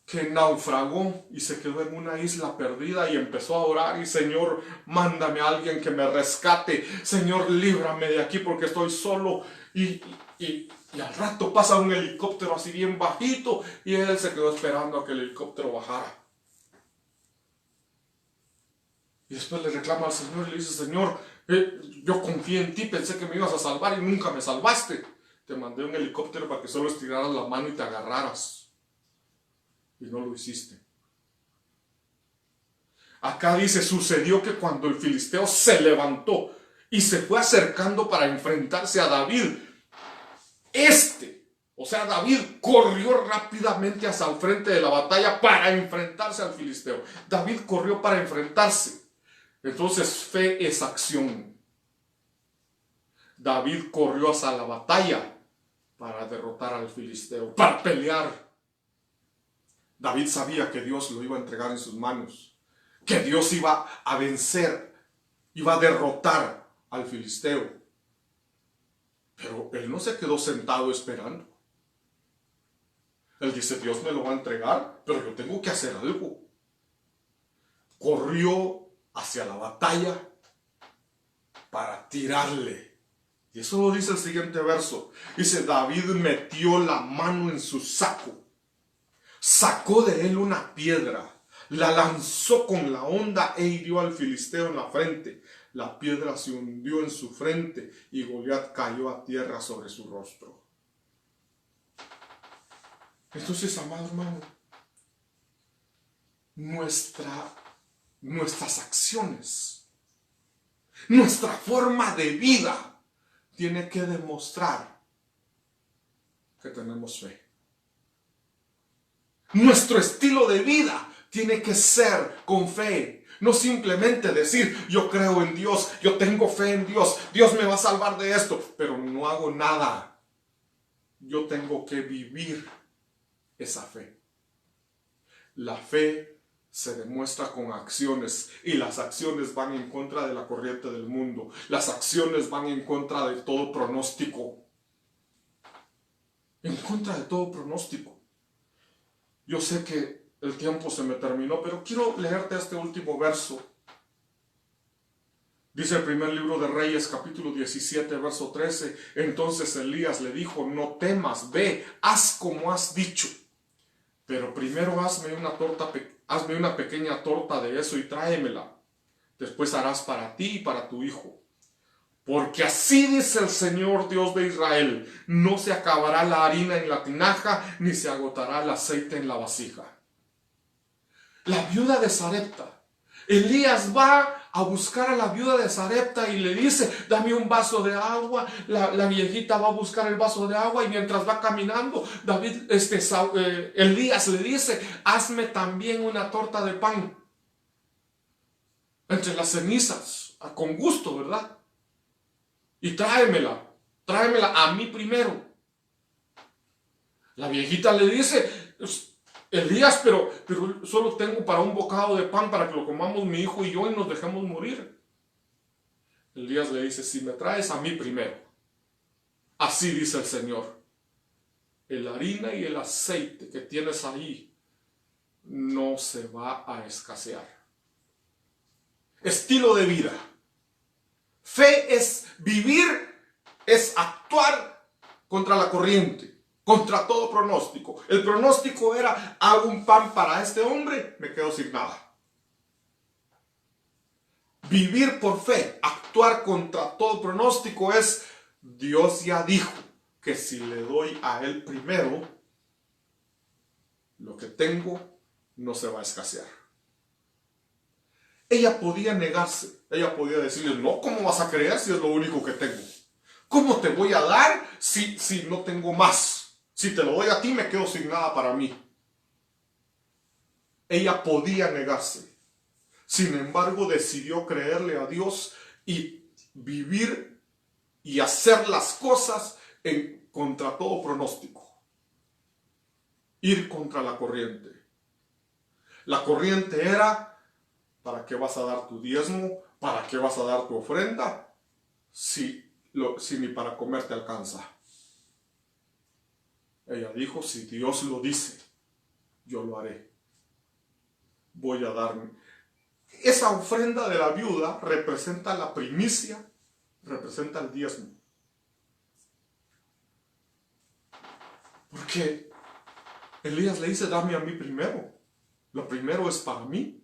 que naufragó y se quedó en una isla perdida y empezó a orar y Señor, mándame a alguien que me rescate. Señor, líbrame de aquí porque estoy solo. Y al rato pasa un helicóptero así bien bajito y él se quedó esperando a que el helicóptero bajara. Y después le reclama al Señor y le dice, Señor, yo confié en ti, pensé que me ibas a salvar y nunca me salvaste. Te mandé un helicóptero para que solo estiraras la mano y te agarraras. Y no lo hiciste. Acá dice, sucedió que cuando el filisteo se levantó y se fue acercando para enfrentarse a David, David corrió rápidamente hacia el frente de la batalla para enfrentarse al filisteo. David corrió para enfrentarse. Entonces fe es acción. David corrió hacia la batalla para derrotar al filisteo, para pelear. David sabía que Dios lo iba a entregar en sus manos, que Dios iba a vencer, iba a derrotar al filisteo. Pero él no se quedó sentado esperando. Él dice, Dios me lo va a entregar, pero yo tengo que hacer algo. Corrió hacia la batalla para tirarle. Y eso lo dice el siguiente verso. Dice, David metió la mano en su saco. Sacó de él una piedra, la lanzó con la honda e hirió al filisteo en la frente. La piedra se hundió en su frente y Goliat cayó a tierra sobre su rostro. Entonces, amado hermano, nuestras acciones, nuestra forma de vida tiene que demostrar que tenemos fe. Nuestro estilo de vida tiene que ser con fe. No simplemente decir, yo creo en Dios, yo tengo fe en Dios, Dios me va a salvar de esto, pero no hago nada. Yo tengo que vivir esa fe. La fe se demuestra con acciones y las acciones van en contra de la corriente del mundo. Las acciones van en contra de todo pronóstico. En contra de todo pronóstico. Yo sé que el tiempo se me terminó, pero quiero leerte este último verso. Dice el primer libro de Reyes, capítulo 17, verso 13. Entonces Elías le dijo, no temas, ve, haz como has dicho. Pero primero hazme una pequeña torta de eso y tráemela. Después harás para ti y para tu hijo. Porque así dice el Señor Dios de Israel, no se acabará la harina en la tinaja, ni se agotará el aceite en la vasija. La viuda de Sarepta, Elías va a buscar a la viuda de Sarepta y le dice, dame un vaso de agua. La viejita va a buscar el vaso de agua y mientras va caminando, Elías le dice, hazme también una torta de pan entre las cenizas, con gusto, ¿verdad? Y tráemela a mí primero. La viejita le dice, Elías, pero solo tengo para un bocado de pan para que lo comamos mi hijo y yo y nos dejemos morir. Elías le dice, si me traes a mí primero, así dice el Señor, el harina y el aceite que tienes ahí no se va a escasear. Estilo de vida. Fe es vivir, es actuar contra la corriente, contra todo pronóstico. El pronóstico era, hago un pan para este hombre, me quedo sin nada. Vivir por fe, actuar contra todo pronóstico es, Dios ya dijo que si le doy a él primero, lo que tengo no se va a escasear. Ella podía negarse, ella podía decirle, no, ¿cómo vas a creer si es lo único que tengo? ¿Cómo te voy a dar si no tengo más? Si te lo doy a ti, me quedo sin nada para mí. Ella podía negarse. Sin embargo, decidió creerle a Dios y vivir y hacer las cosas contra todo pronóstico. Ir contra la corriente. La corriente era, ¿para qué vas a dar tu diezmo? ¿Para qué vas a dar tu ofrenda? Si ni para comer te alcanza. Ella dijo, si Dios lo dice, yo lo haré. Voy a darme. Esa ofrenda de la viuda representa la primicia, representa el diezmo. Porque Elías le dice, dame a mí primero. Lo primero es para mí.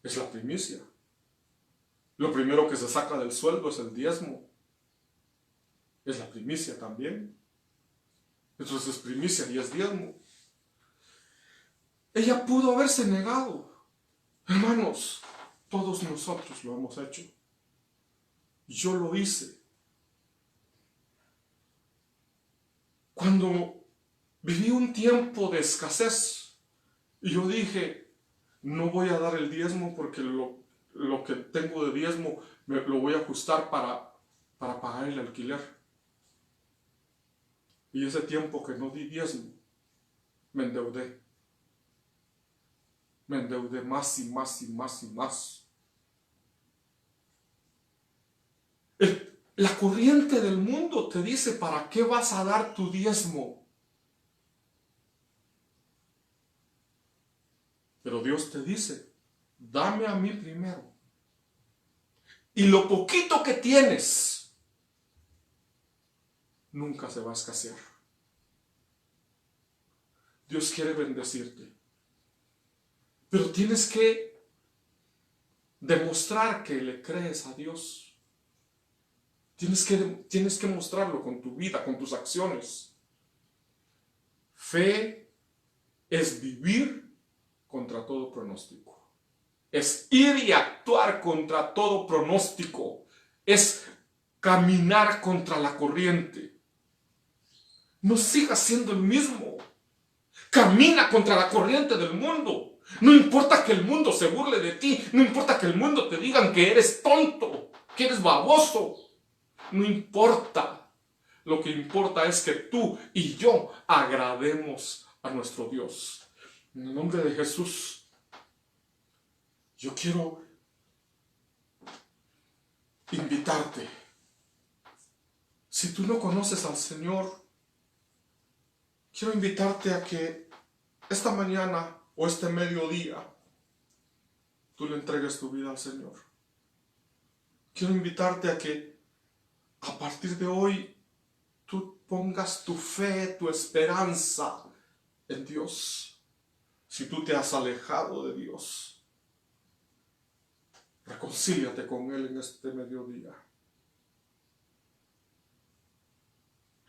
Es la primicia. Lo primero que se saca del sueldo es el diezmo. Es la primicia también. Entonces es primicia y es diezmo. Ella pudo haberse negado. Hermanos, todos nosotros lo hemos hecho. Yo lo hice. Cuando viví un tiempo de escasez, y yo dije, no voy a dar el diezmo porque lo que tengo de diezmo lo voy a ajustar para pagar el alquiler. Y ese tiempo que no di diezmo, me endeudé. Me endeudé más y más y más y más. La corriente del mundo te dice, ¿para qué vas a dar tu diezmo? Pero Dios te dice, dame a mí primero. Y lo poquito que tienes, nunca se va a escasear. Dios quiere bendecirte. Pero tienes que demostrar que le crees a Dios. Tienes que mostrarlo con tu vida, con tus acciones. Fe es vivir contra todo pronóstico. Es ir y actuar contra todo pronóstico. Es caminar contra la corriente. No sigas siendo el mismo. Camina contra la corriente del mundo. No importa que el mundo se burle de ti. No importa que el mundo te digan que eres tonto, que eres baboso. No importa. Lo que importa es que tú y yo agrademos a nuestro Dios. En el nombre de Jesús, yo quiero invitarte. Si tú no conoces al Señor, quiero invitarte a que esta mañana o este mediodía tú le entregues tu vida al Señor. Quiero invitarte a que a partir de hoy tú pongas tu fe, tu esperanza en Dios. Si tú te has alejado de Dios, reconcíliate con Él en este mediodía.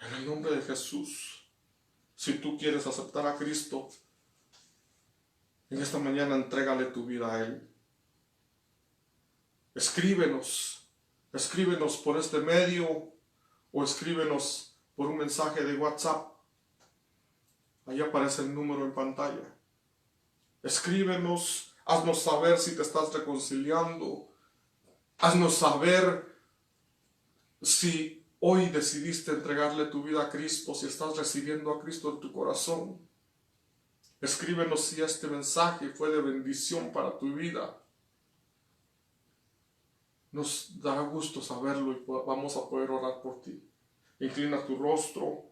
En el nombre de Jesús, si tú quieres aceptar a Cristo, en esta mañana entrégale tu vida a Él. Escríbenos por este medio o escríbenos por un mensaje de WhatsApp. Ahí aparece el número en pantalla. Escríbenos, haznos saber si te estás reconciliando. Haznos saber si hoy decidiste entregarle tu vida a Cristo, si estás recibiendo a Cristo en tu corazón. Escríbenos si este mensaje fue de bendición para tu vida. Nos dará gusto saberlo y vamos a poder orar por ti. Inclina tu rostro.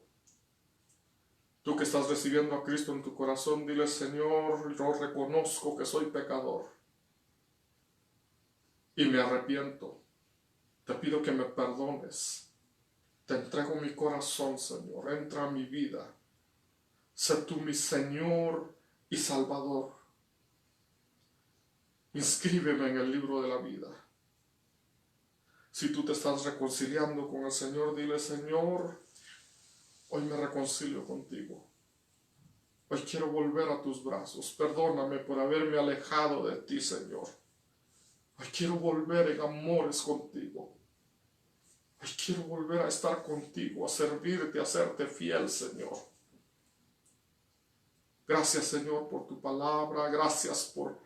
Tú que estás recibiendo a Cristo en tu corazón, dile: Señor, yo reconozco que soy pecador y me arrepiento. Te pido que me perdones. Te entrego mi corazón, Señor. Entra a mi vida. Sé tú mi Señor y Salvador. Inscríbeme en el libro de la vida. Si tú te estás reconciliando con el Señor, dile: Señor, hoy me reconcilio contigo. Hoy quiero volver a tus brazos. Perdóname por haberme alejado de ti, Señor. Hoy quiero volver en amores contigo. Hoy quiero volver a estar contigo, a servirte, a serte fiel, Señor. Gracias, Señor, por tu palabra. Gracias por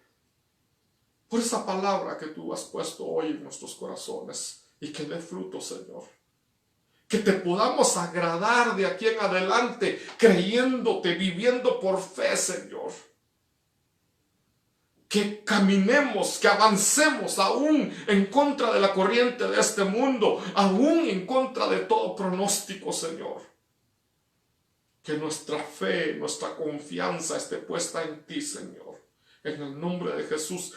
esa palabra que tú has puesto hoy en nuestros corazones y que dé fruto, Señor. Que te podamos agradar de aquí en adelante, creyéndote, viviendo por fe, Señor. Que caminemos, que avancemos aún en contra de la corriente de este mundo, aún en contra de todo pronóstico, Señor. Que nuestra fe, nuestra confianza esté puesta en ti, Señor. En el nombre de Jesús,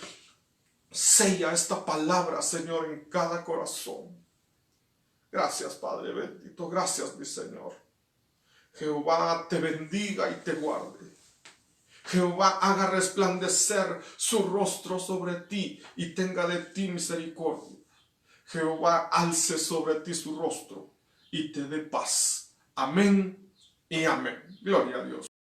sella esta palabra, Señor, en cada corazón. Gracias, Padre bendito. Gracias, mi Señor. Jehová te bendiga y te guarde. Jehová haga resplandecer su rostro sobre ti y tenga de ti misericordia. Jehová alce sobre ti su rostro y te dé paz. Amén y amén. Gloria a Dios.